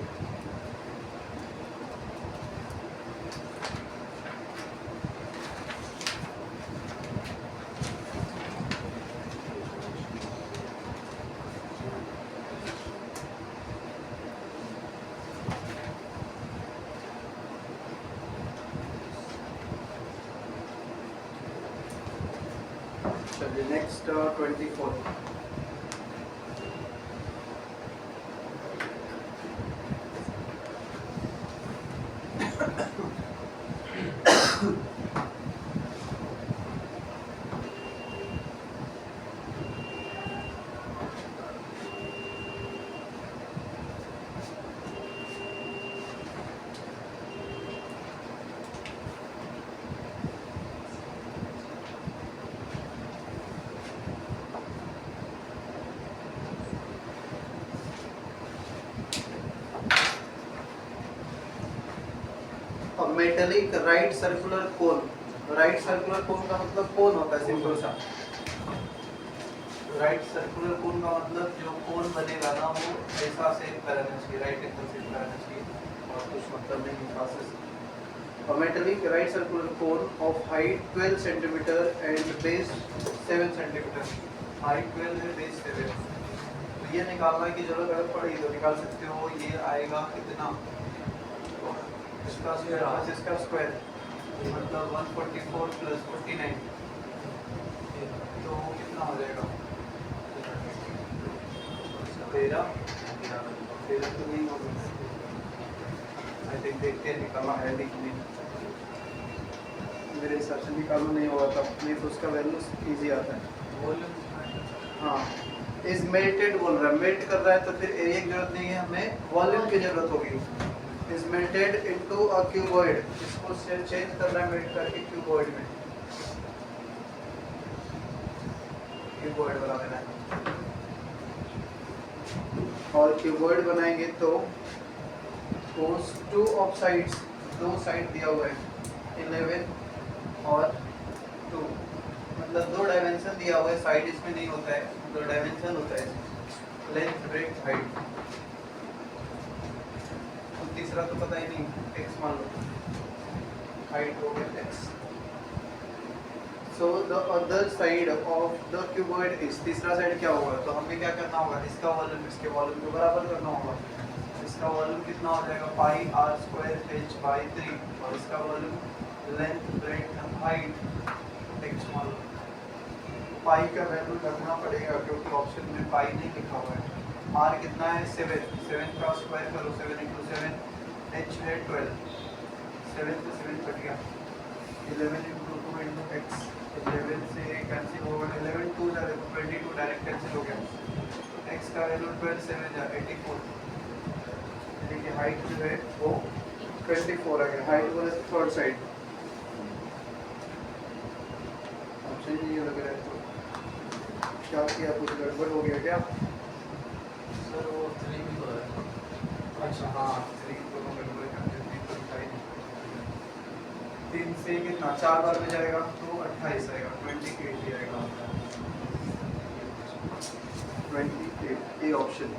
A: चलिए next 24। Metallic right circular cone, right circular cone का मतलब कोन होता है सिंपल सा, राइट सर्कुलर कोन का मतलब जो कोन बनेगा ना वो ऐसा सेट करना चाहिए, राइट एंगल सेट करना चाहिए, और कुछ मतलब नहीं खास। Metallic right circular cone of height 12 centimetre and base 7 centimetre, height 12 है बेस 7, तो ये निकालने की जरूरत अगर पड़ी तो निकाल सकते हो। ये आएगा कितना, इसका स्क्वायर मतलब 144 + 49, तो कितना हो जाएगा 13 तो नहीं होगा। आई थिंक देखते हैं निकालना है लेकिन मेरे हिसाब से निकालना नहीं होगा तब, नहीं तो उसका वैल्यू ईजी आता है। हाँ इज मेल्टेड बोल रहा है, मेल्ट कर रहा है तो फिर एरिया की जरूरत नहीं है, हमें वॉल्यूम की जरूरत होगी। Is melted into a cuboid, इसको चेंज कर रहा है मेल्ट करके क्यूबॉइड में, क्यूबॉइड बना देना है। और क्यूबॉइड बनाएंगे तो उस टू ऑफ साइड्स, दो साइड दिया हुआ है 11 और 2, मतलब दो डायमेंशन दिया हुआ है, साइड इसमें नहीं होता है, दो डायमेंशन होता है, लेंथ ब्रेड्थ हाइट। तो तीसरा तो पता ही नहीं, x मान लो, हाइट हो गया x। So the other side of the cuboid is, तीसरा साइड क्या होगा, तो हमें क्या करना होगा, इसका वॉल्यूम इसके वॉल्यूम को बराबर करना होगा। इसका वॉल्यूम कितना हो जाएगा पाई r स्क्वायर h बाई 3, और इसका volume length breadth height x मान लो। पाई का वैल्यू रखना पड़ेगा क्योंकि ऑप्शन में पाई नहीं लिखा हुआ है। r कितना है 7, 7 का स्क्वायर करो, 7 × 7, h है 12, 7 से 7 कट गया, 11 × 2 × x, 11 से कैंसिल होगा, 11 2 जा देखो 22 डायरेक्ट कैंसिल हो गया। x का वैल्यू 12 7 जा 84, यानी कि हाइट जो है वो 24 आ गया। हाइट वो थर्ड साइड, ऑप्शन ये लग रहा है तो क्या किया, कुछ गड़बड़ हो गया क्या
B: सर? वो 3 भी तो है।
A: अच्छा हाँ 3 दोनों गड़बड़ करते हैं, 3 तो दिखाई नहीं। 3 से कितना 4 बार में जाएगा तो 28 आएगा, 28 ही आएगा, 28 A option.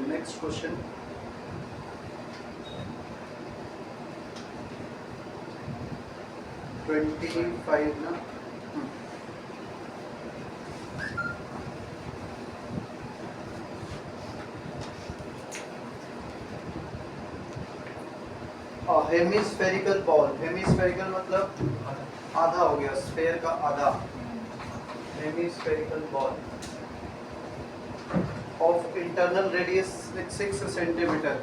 A: Next question, twenty five ना, हेमिस्फेरिकल बॉल, हेमिस्फेरिकल मतलब आधा हो गया, स्फेयर का आधा, hemispherical ball of internal radius 6 centimetre,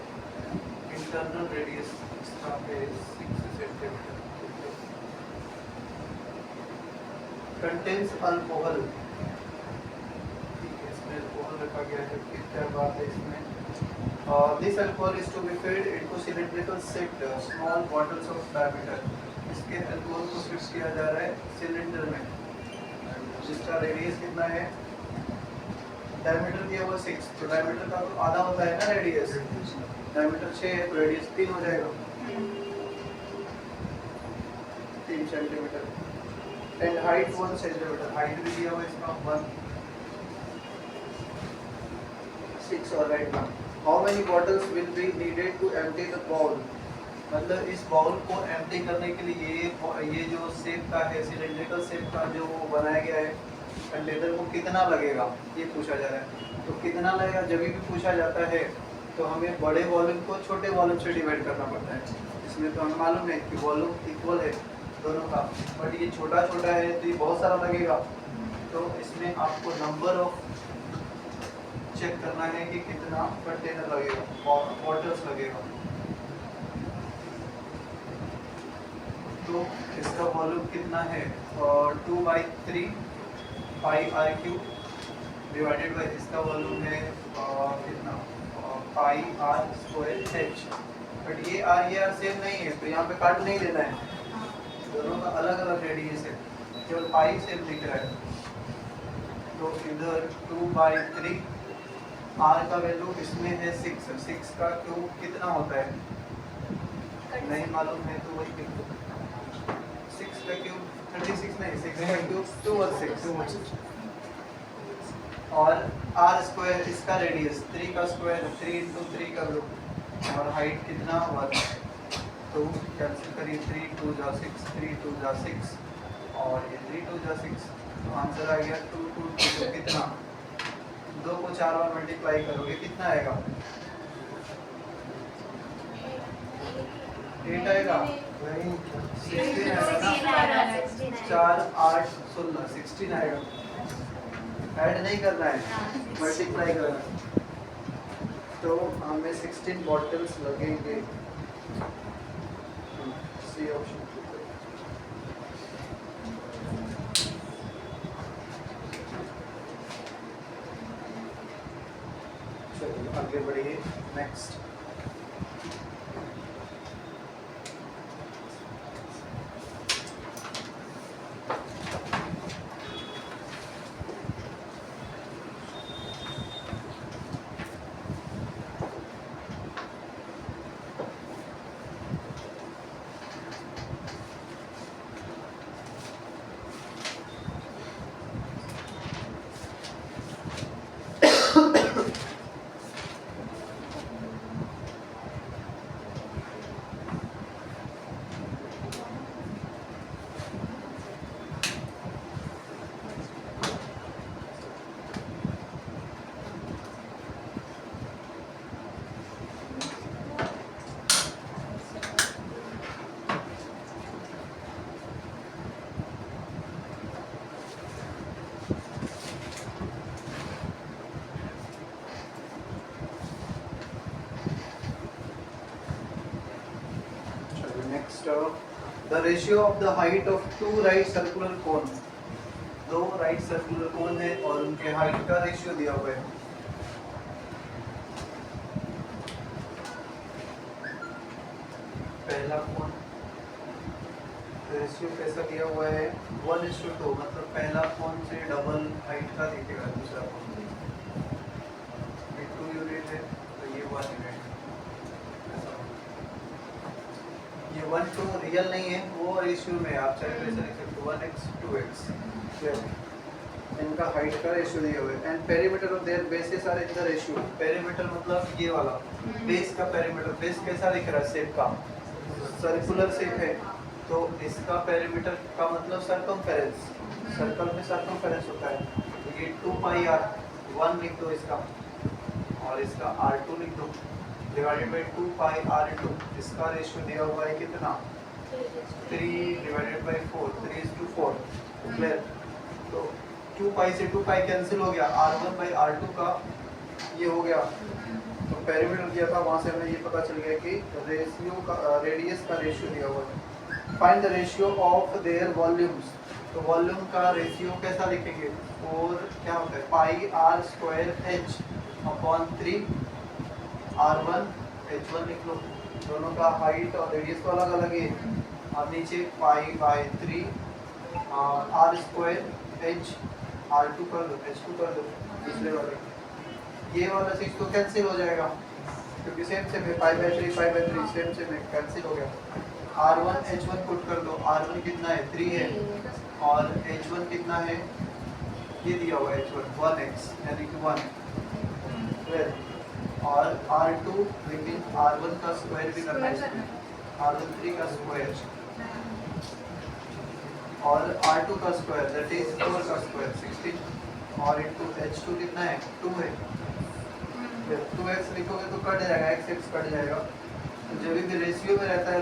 A: internal radius इसका है 6 सेंटीमीटर, कंटेन्स अल्कोहल, इसमें अल्कोहल रखा गया है, क्या बात है इसमें। This alcohol is to be filled into cylindrical shaped small bottles of diameter, इसके अल्कोहल को फिक्स किया जा रहा है सिलेंडर में, जिसका रेडियस कितना है, डायमीटर दिया हुआ 6, तो डायमीटर का तो आधा होता है ना रेडियस, डायमीटर 6 है तो रेडियस 3 हो जाएगा। Centimetre and height 1 centimetre. Height भी दिया हुआ है इसका 1 6 और right now how many bottles will be needed to empty the bowl. मतलब इस बाउल को एम्प्टी करने के लिए ये जो शेप का है सिलेंड्रिकल शेप का जो बनाया गया है कंटेनर को कितना लगेगा ये पूछा जा रहा है। तो कितना लगेगा जब भी पूछा जाता है तो हमें बड़े वॉल्यूम को छोटे वॉल्यूम से डिवाइड करना पड़ता है। इसमें तो हमें मालूम है कि वॉल्यूम इक्वल है दोनों का, बट ये छोटा छोटा है तो ये बहुत सारा लगेगा। तो इसमें आपको नंबर ऑफ चेक करना है कि कितना कंटेनर लगेगा बॉटल्स लगेगा। तो इसका वॉल्यूम कितना है 2/3 पाई आर क्यूब डिवाइडेड बाई इसका वॉल्यूम है कितना पाई आर स्क्वायर एच। बट ये आर सेम नहीं है तो यहाँ पे काट नहीं देना है, दोनों का अलग अलग रेडियस है, केवल पाई सेम दिख रहा है। तो इधर 2/3 आर का वैल्यू इसमें है 6 का क्यूब कितना होता है नहीं मालूम है तो वही लिख दो। 6 का क्यूब 36 नहीं 6 का क्यूब 216 और आर स्क्वायर इसका रेडियस 3 का स्क्वायर 3 × 3 का ग्रुप और हाइट कितना 1। तो कैंसिल करिए 3 2 जा 6 3 2 जा 6 और ये 3 2 जा 6 तो आंसर आ गया 2 2 2 कितना 2 को 4 बार मल्टीप्लाई करोगे कितना आएगा 8 आएगा नहीं 16 आएगा ना 4 8 16 16 आएगा। ऐड नहीं करना है मल्टीप्लाई करना है। तो हमें 16 बॉटल्स लगेंगे। C option. चलिए आगे बढ़िए next. The ratio of the height of two right circular cone। दो राइट सर्कुलर कोन है और उनके हाइट का रेशियो दिया हुआ है। पहला कोन रेशियो कैसा दिया हुआ है 1:2 मतलब पहला कोन से डबल हाइट का दिखेगा दूसरा कोन। ये 2 यूनिट है तो ये 1 यूनिट। ये 1:2 रियल नहीं है वो रेशियो में आप चाहे वैसे लिख सकते हो 1x 2x। इनका हाइट का रेशियो दिया हुआ है। And perimeter of their bases are in the ratio. Perimeter मतलब ये वाला बेस का पेरीमीटर। बेस कैसा दिख रहा है शेप का सर्कुलर शेप है तो इसका पेरीमीटर का मतलब सर्कमफेरेंस। सर्कल में सर्कमफेरेंस होता है। ये 2 पाई r 1 लिख दो इसका और इसका r2 लिख दो डिवाइडेड बाई 2 पाई r2। इसका रेशियो दिया हुआ है कितना 3 डिवाइडेड बाई 4 3:4 क्लियर। तो 2 पाई से 2 पाई कैंसिल हो गया r1 बाई r2 का ये हो गया। तो पेरीमीटर दिया था वहाँ से हमें ये पता चल गया कि रेशियो का रेडियस का रेशियो दिया हुआ है। Find the ratio of their volumes. तो वॉल्यूम का रेशियो कैसा लिखेंगे और क्या होता है पाई r square h upon 3 r1 h1 लिख लो। दोनों का हाइट और रेडियस तो अलग अलग है। अब नीचे pi by 3 r square h r2 कर दो h2 कर दो दूसरे वाले। ये वाला 6 तो कैंसिल हो जाएगा क्योंकि सेम सेम है पाई बाई 3 सेम सेम है कैंसिल हो गया। R1 H1 पुट कर दो। R1 कितना है 3 है और H1 कितना है ये दिया हुआ है H1 1x यानी कि 1 फिर और R2 लेकिन R1 का स्क्वायर भी करना है इसमें R1 3 का स्क्वायर और R2 का स्क्वायर दैट इज 4 का स्क्वायर 16 और इनटू H2 कितना है 2 है। फिर 2x लिखोगे तो कट जाएगा x कट जाएगा। तो जब भी रेशियो में रहता है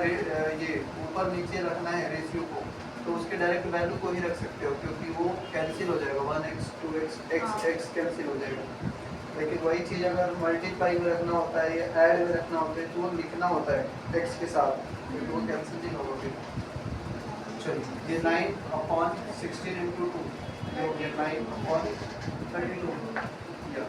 A: ये ऊपर नीचे रखना है रेशियो को तो उसके डायरेक्ट वैल्यू को ही रख सकते हो क्योंकि वो कैंसिल हो जाएगा 1x 2x x कैंसिल हो जाएगा। लेकिन वही चीज़ अगर मल्टीप्लाई में रखना होता है या ऐड में रखना होता है तो वो लिखना होता है x के साथ क्योंकि वो कैंसिल नहीं होगा फिर। चलिए ये 9/16 इंटू 2 हो गया 9/32 या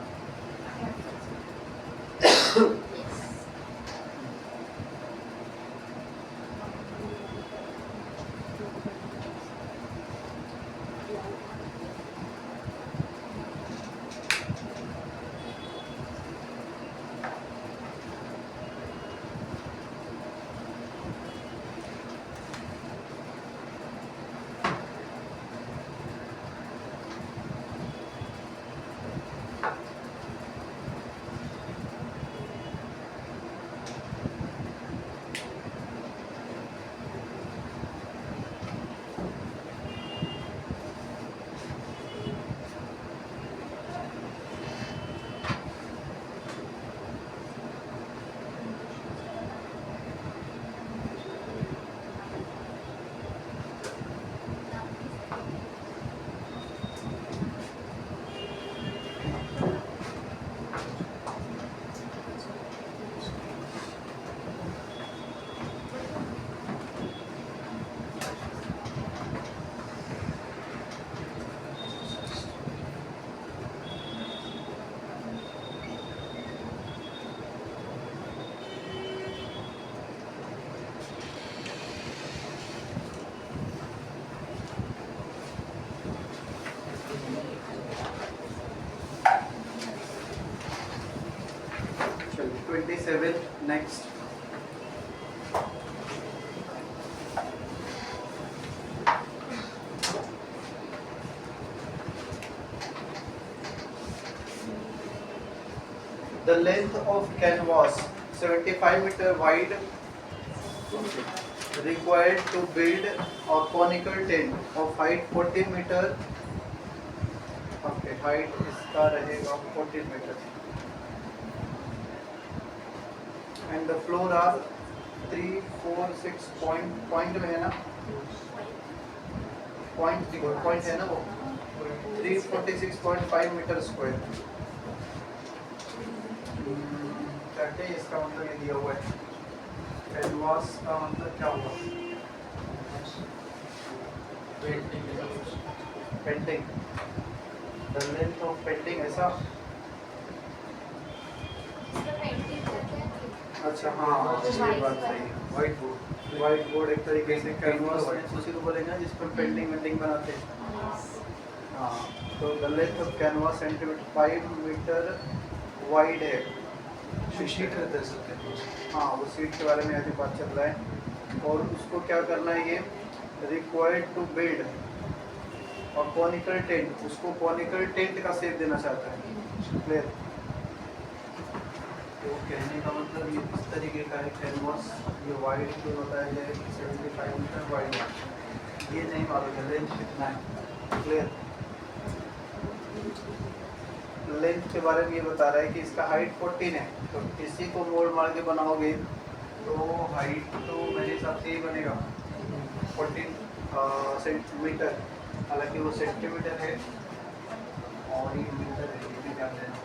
A: चलिए 27 next The length of canvas 75 meter wide required to build a conical tent of height 40 meter. Okay, height इसका रहेगा 40 meter. And the floor are 3, 4, 6 point में है ना point है ना वो 346.5 मीटर स्क्वायर। क्या इसका मतलब ये दिया हुआ है कैनवास का मतलब क्या हुआ painting the length of painting ऐसा। अच्छा हाँ ये बात सही है। वाइट बोर्ड एक तरीके से कैनवास उसी को बोलेंगे जिस पर पेंटिंग वेंटिंग बनाते हैं। हाँ तो the length of canvas centimetre 5 metre wide है। शीट रहता है सर हाँ वो सीट के बारे में अभी बात चल रहा है। और उसको क्या करना है ये रिक्वायर्ड टू बिल्ड और कॉनिकल टेंट उसको कॉनिकल टेंट का शेप देना चाहता है क्लियर। तो कहने का मतलब ये इस तरीके का है कैनवास ये वाइड जो बताया जाए 75 मीटर वाइड ये नहीं मालूम है लेंथ कितना है क्लियर। लेंथ के बारे में ये बता रहा है कि इसका हाइट 14 है तो इसी को मोड़ मार के बनाओगे तो हाइट तो मेरे हिसाब से ही बनेगा 14 सेंटीमीटर। हालांकि वो सेंटीमीटर है और ये मीटर है ये भी ध्यान देना।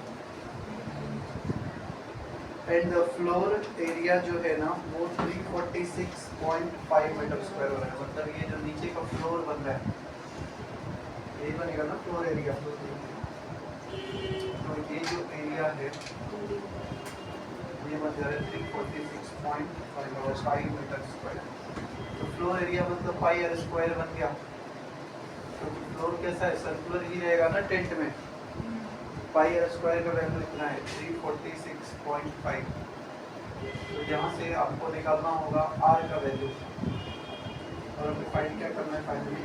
A: एंड द फ्लोर एरिया जो है ना वो 346.5 मीटर स्क्वायर हो रहा है। मतलब ये जो नीचे का फ्लोर बन रहा है यही बनेगा ना फ्लोर एरिया। तो ये जो एरिया है ये बन जा रहा है 346.5 मीटर स्क्वायर। तो फ्लोर एरिया मतलब पाई आर स्क्वायर बन गया। तो फ्लोर कैसा है सर्कुलर ही रहेगा ना टेंट में। पाई आर स्क्वायर का वैल्यू कितना है 346.5 तो यहाँ से आपको निकालना होगा r का वैल्यू, और हमें फाइंड क्या करना है finally,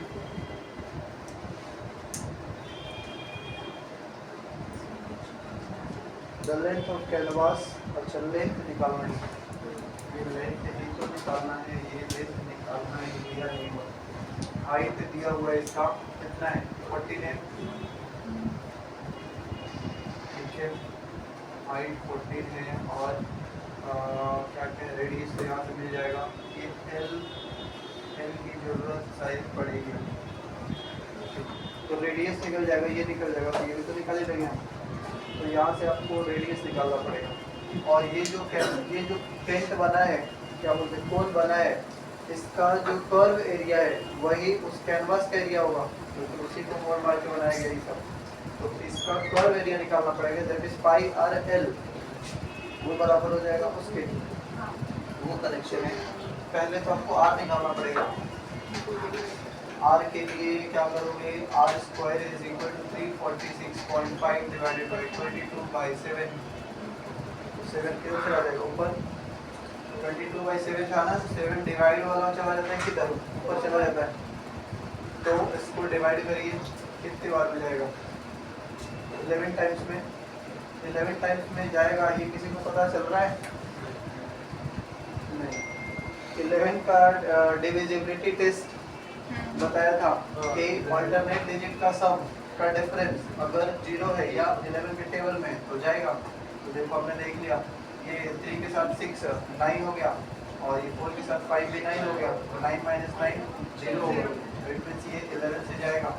A: the length of canvas. अच्छा लेंथ निकालना है, ये लेंथ ही तो निकालना है, ये लेंथ निकालना है, दिया नहीं हुआ। हाइट दिया हुआ है इसका कितना है 14 है, ठीक है हाइट 14 है, और क्या कहते हैं रेडियस तो यहाँ से मिल जाएगा, ये एल की जरूरत शायद पड़ेगी, तो रेडियस निकल जाएगा, ये निकल जाएगा, तो ये भी तो निकाल ही देंगे हम। तो यहाँ से आपको रेडियस निकालना पड़ेगा, और ये जो पेंट बना है, क्या बोलते हैं कोन बना है, इसका जो कर्व एरिया है वही उस कैनवास का एरिया होगा, तो उसी को मोड़ मार के बनाया गया ये सब। तो इसका कर्व एरिया निकालना पड़ेगा, that is pi R L, वो बराबर हो जाएगा उसके, वो कनेक्शन है। पहले तो आपको आर निकालना पड़ेगा, आर के लिए क्या करोगे, R square is equal to 346.5 divided by 22/7, 7 क्यों चला जाएगा ऊपर, 22/7 था ना, 7 डिवाइड वाला चला जाता है किधर, ऊपर चला जाता है, तो इसको डिवाइड करिए कितने बार में जाएगा, 11 टाइम्स में, 11 टाइम्स में जाएगा, ये किसी को पता चल रहा है नहीं। 11 का डिविजिबिलिटी टेस्ट बताया था कि अल्टरनेट डिजिट का सम का डिफरेंस अगर 0 है या 11 के टेबल में तो जाएगा, तो देखो हमने देख लिया, ये 3 के साथ 6 9 हो गया, और ये 4 के साथ 5 भी 9 हो गया, तो 9 - 9 0 हो गया, तो इट मींस ये 11 से जाएगा।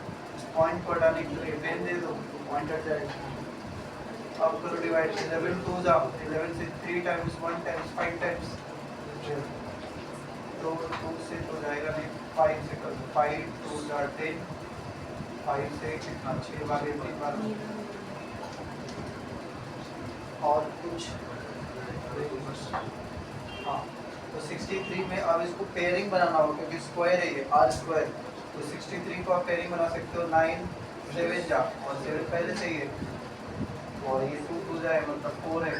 A: पॉइंट को हटाने के लिए पेन दे दो, तो पॉइंट हट जाएगा। अब करो डिवाइड, 11 2 जा, 11 से 3 टाइम्स 1 टाइम्स 5 टाइम्स, तो 2 से तो जाएगा नहीं, 5 से कर दो, 5 2 जा 10, 5 से कितना 6 बार 18 बार, और कुछ हाँ, तो 63 में अब इसको पेयरिंग बनाना होगा, क्योंकि स्क्वायर है ये आर स्क्वायर, तो 63 को आप पेयरिंग बना सकते हो, 9 7 जा, और 7 पहले से ही है, और ये 2 2 जाए मतलब 4 है,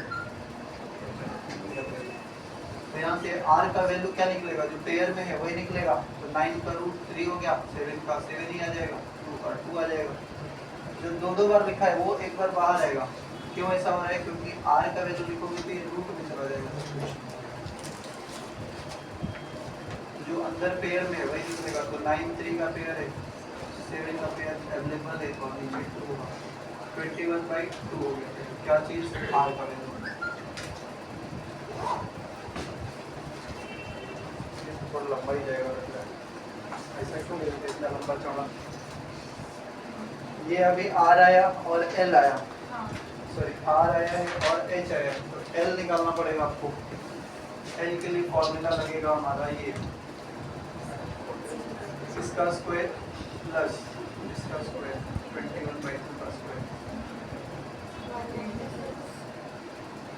A: तो यहाँ से r का वैल्यू क्या निकलेगा, जो पेयर में है वही निकलेगा, तो 9 का रूट 3 हो गया, 7 का 7 ही आ जाएगा, 2 का 2 आ जाएगा, जो दो बार लिखा है वो एक बार बाहर आएगा। क्यों ऐसा हो रहा है, क्योंकि r का वैल्यू लिखोगे तो ये रूट में चला जाएगा, जो अंदर पेयर में है वही निकलेगा, तो 9 3 का पेयर है, 7 का पेयर अवेलेबल है, तो नीचे 2 होगा, 21/2 हो गया, क्या चीज़ r का वैल्यू, थोड़ा लंबा ही जाएगा, ऐसा क्यों लेते इतना लंबा चौड़ा। ये अभी R आया और L आया, सॉरी R आया है और H आया, तो L निकालना पड़ेगा आपको। L के लिए फॉर्मूला लगेगा हमारा ये, इसका स्क्वायर प्लस इसका स्क्वायर, 21/2 का स्क्वायर,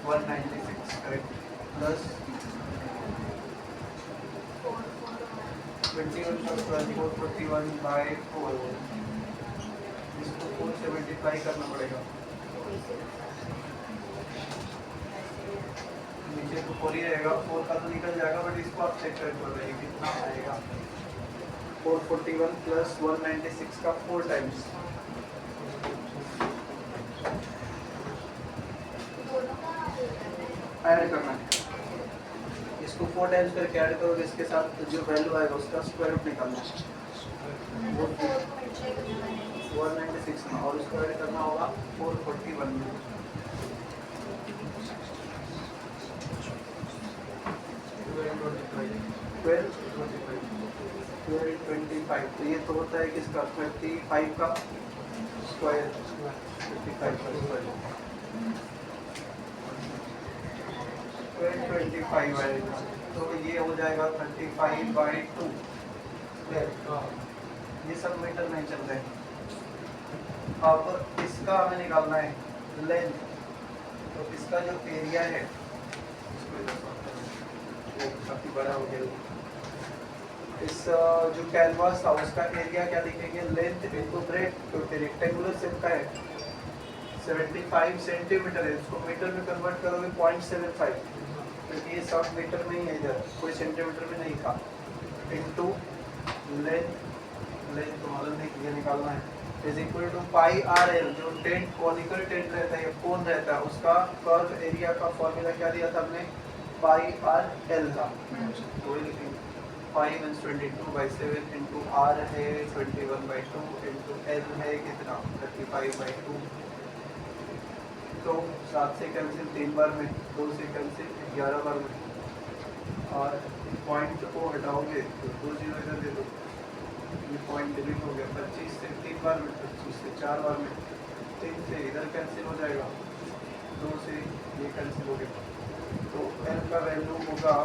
A: 196 करेक्ट, प्लस 21 + 12 441/4, इसको 4 से मल्टीप्लाई करना पड़ेगा, नीचे तो 4 ही रहेगा, 4 का तो निकल जाएगा, बट इसको आप चेक कर रहे हैं कितना आएगा, 441 + 196 का 4 टाइम्स, ऐड करना है, इसको 4 टाइम्स करके ऐड करोगे, इसके साथ जो वैल्यू आएगा उसका स्क्वायर रूट निकालना है, 196 में, और उसको ऐड करना होगा 441 में, 1225, तो ये तो होता है किसका 35 का स्क्वायर, 55 का स्क्वायर, 1225 आएगा, तो ये हो जाएगा 35/2, ये सब मीटर नहीं चल रहे। अब इसका हमें निकालना है लेंथ, तो इसका जो एरिया है वो काफ़ी बड़ा हो गया, इस जो कैनवास था उसका एरिया क्या लिखेंगे, लेंथ इनटू ब्रेथ, क्योंकि रेक्टेंगुलर शेप का है, 75 सेंटीमीटर है, इसको मीटर में कन्वर्ट करोगे 0.75, तो क्योंकि ये सब मीटर में ही है, इधर कोई सेंटीमीटर में नहीं था। इनटू लेंथ तो मालूम नहीं कि ये निकालना है, is equal to pi R L, जो टेंट कॉनिकल टेंट रहता है, ये कोन रहता है, उसका कर्व एरिया का फॉर्मूला क्या दिया था हमने, पाई आर एल था। तो वही लिखेंगे, पाई मीन्स 22/7 इंटू आर है 21/2 इंटू एल है कितना 35/2। तो 7 से कैंसिल 3 बार में, 2 से कैंसिल 11 बार में, और पॉइंट को हटाओगे तो 2 0 इधर दे दो, ये पॉइंट डिलीट हो गया। 25 से 3 बार में, 25 से 4 बार में, 3 से इधर कैंसिल हो जाएगा, 2 से ये कैंसिल हो गया। तो एल का वैल्यू होगा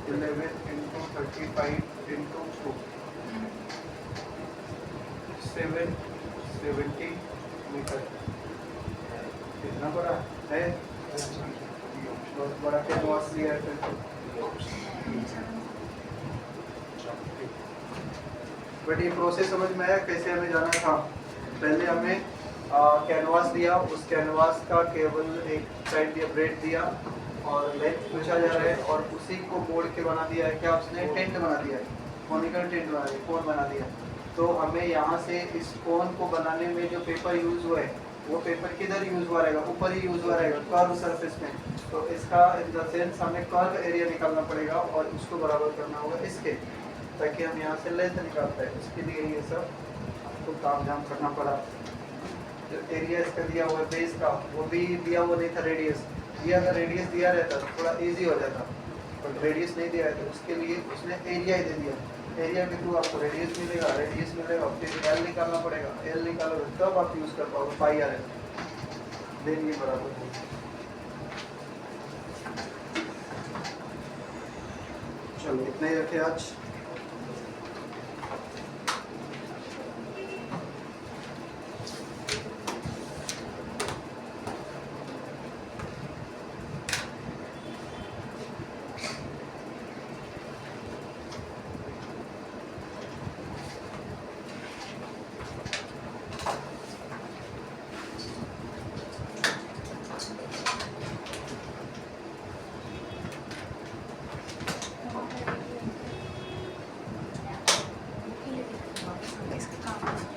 A: 11 इंटू 35 इंटू 2, 770 मीटर। कितना बड़ा है, बहुत बड़ा कैनवास लिया है फिर। बट ये प्रोसेस समझ में आया कैसे हमें जाना था। पहले हमें कैनवास दिया, उस कैनवास का केवल एक साइड दिया, ब्रेड दिया और लेंथ पूछा जा रहा है, और उसी को मोड़ के बना दिया है, क्या उसने टेंट बना दिया है, कॉनिकल टेंट बना दिया, कोन बना दिया। तो हमें यहाँ से इस कोन को बनाने में जो पेपर यूज हुआ है, वो पेपर किधर यूज हुआ रहेगा, ऊपर ही यूज हुआ रहेगा कर्व सरफेस में। तो इसका इन द सेंस हमें कर्व एरिया निकालना पड़ेगा और उसको बराबर करना होगा इसके, ताकि हम यहाँ से लेंथ निकाल पाए। इसके लिए ये सब आपको काम धाम करना पड़ा। जो एरिया इसका दिया हुआ है बेस का, वो भी दिया हुआ नहीं था रेडियस। ये अगर रेडियस दिया रहता तो थोड़ा इजी हो जाता, बट रेडियस नहीं दिया है तो उसके लिए उसने एरिया ही दे दिया। एरिया के थ्रू आपको रेडियस मिलेगा, फिर एल निकालना पड़ेगा, एल निकालोगे तब आप यूज़ कर पाओगे पाई आर एल। देन ये बराबर होगा। चलो इतना ही रखे आज।
C: इसका काम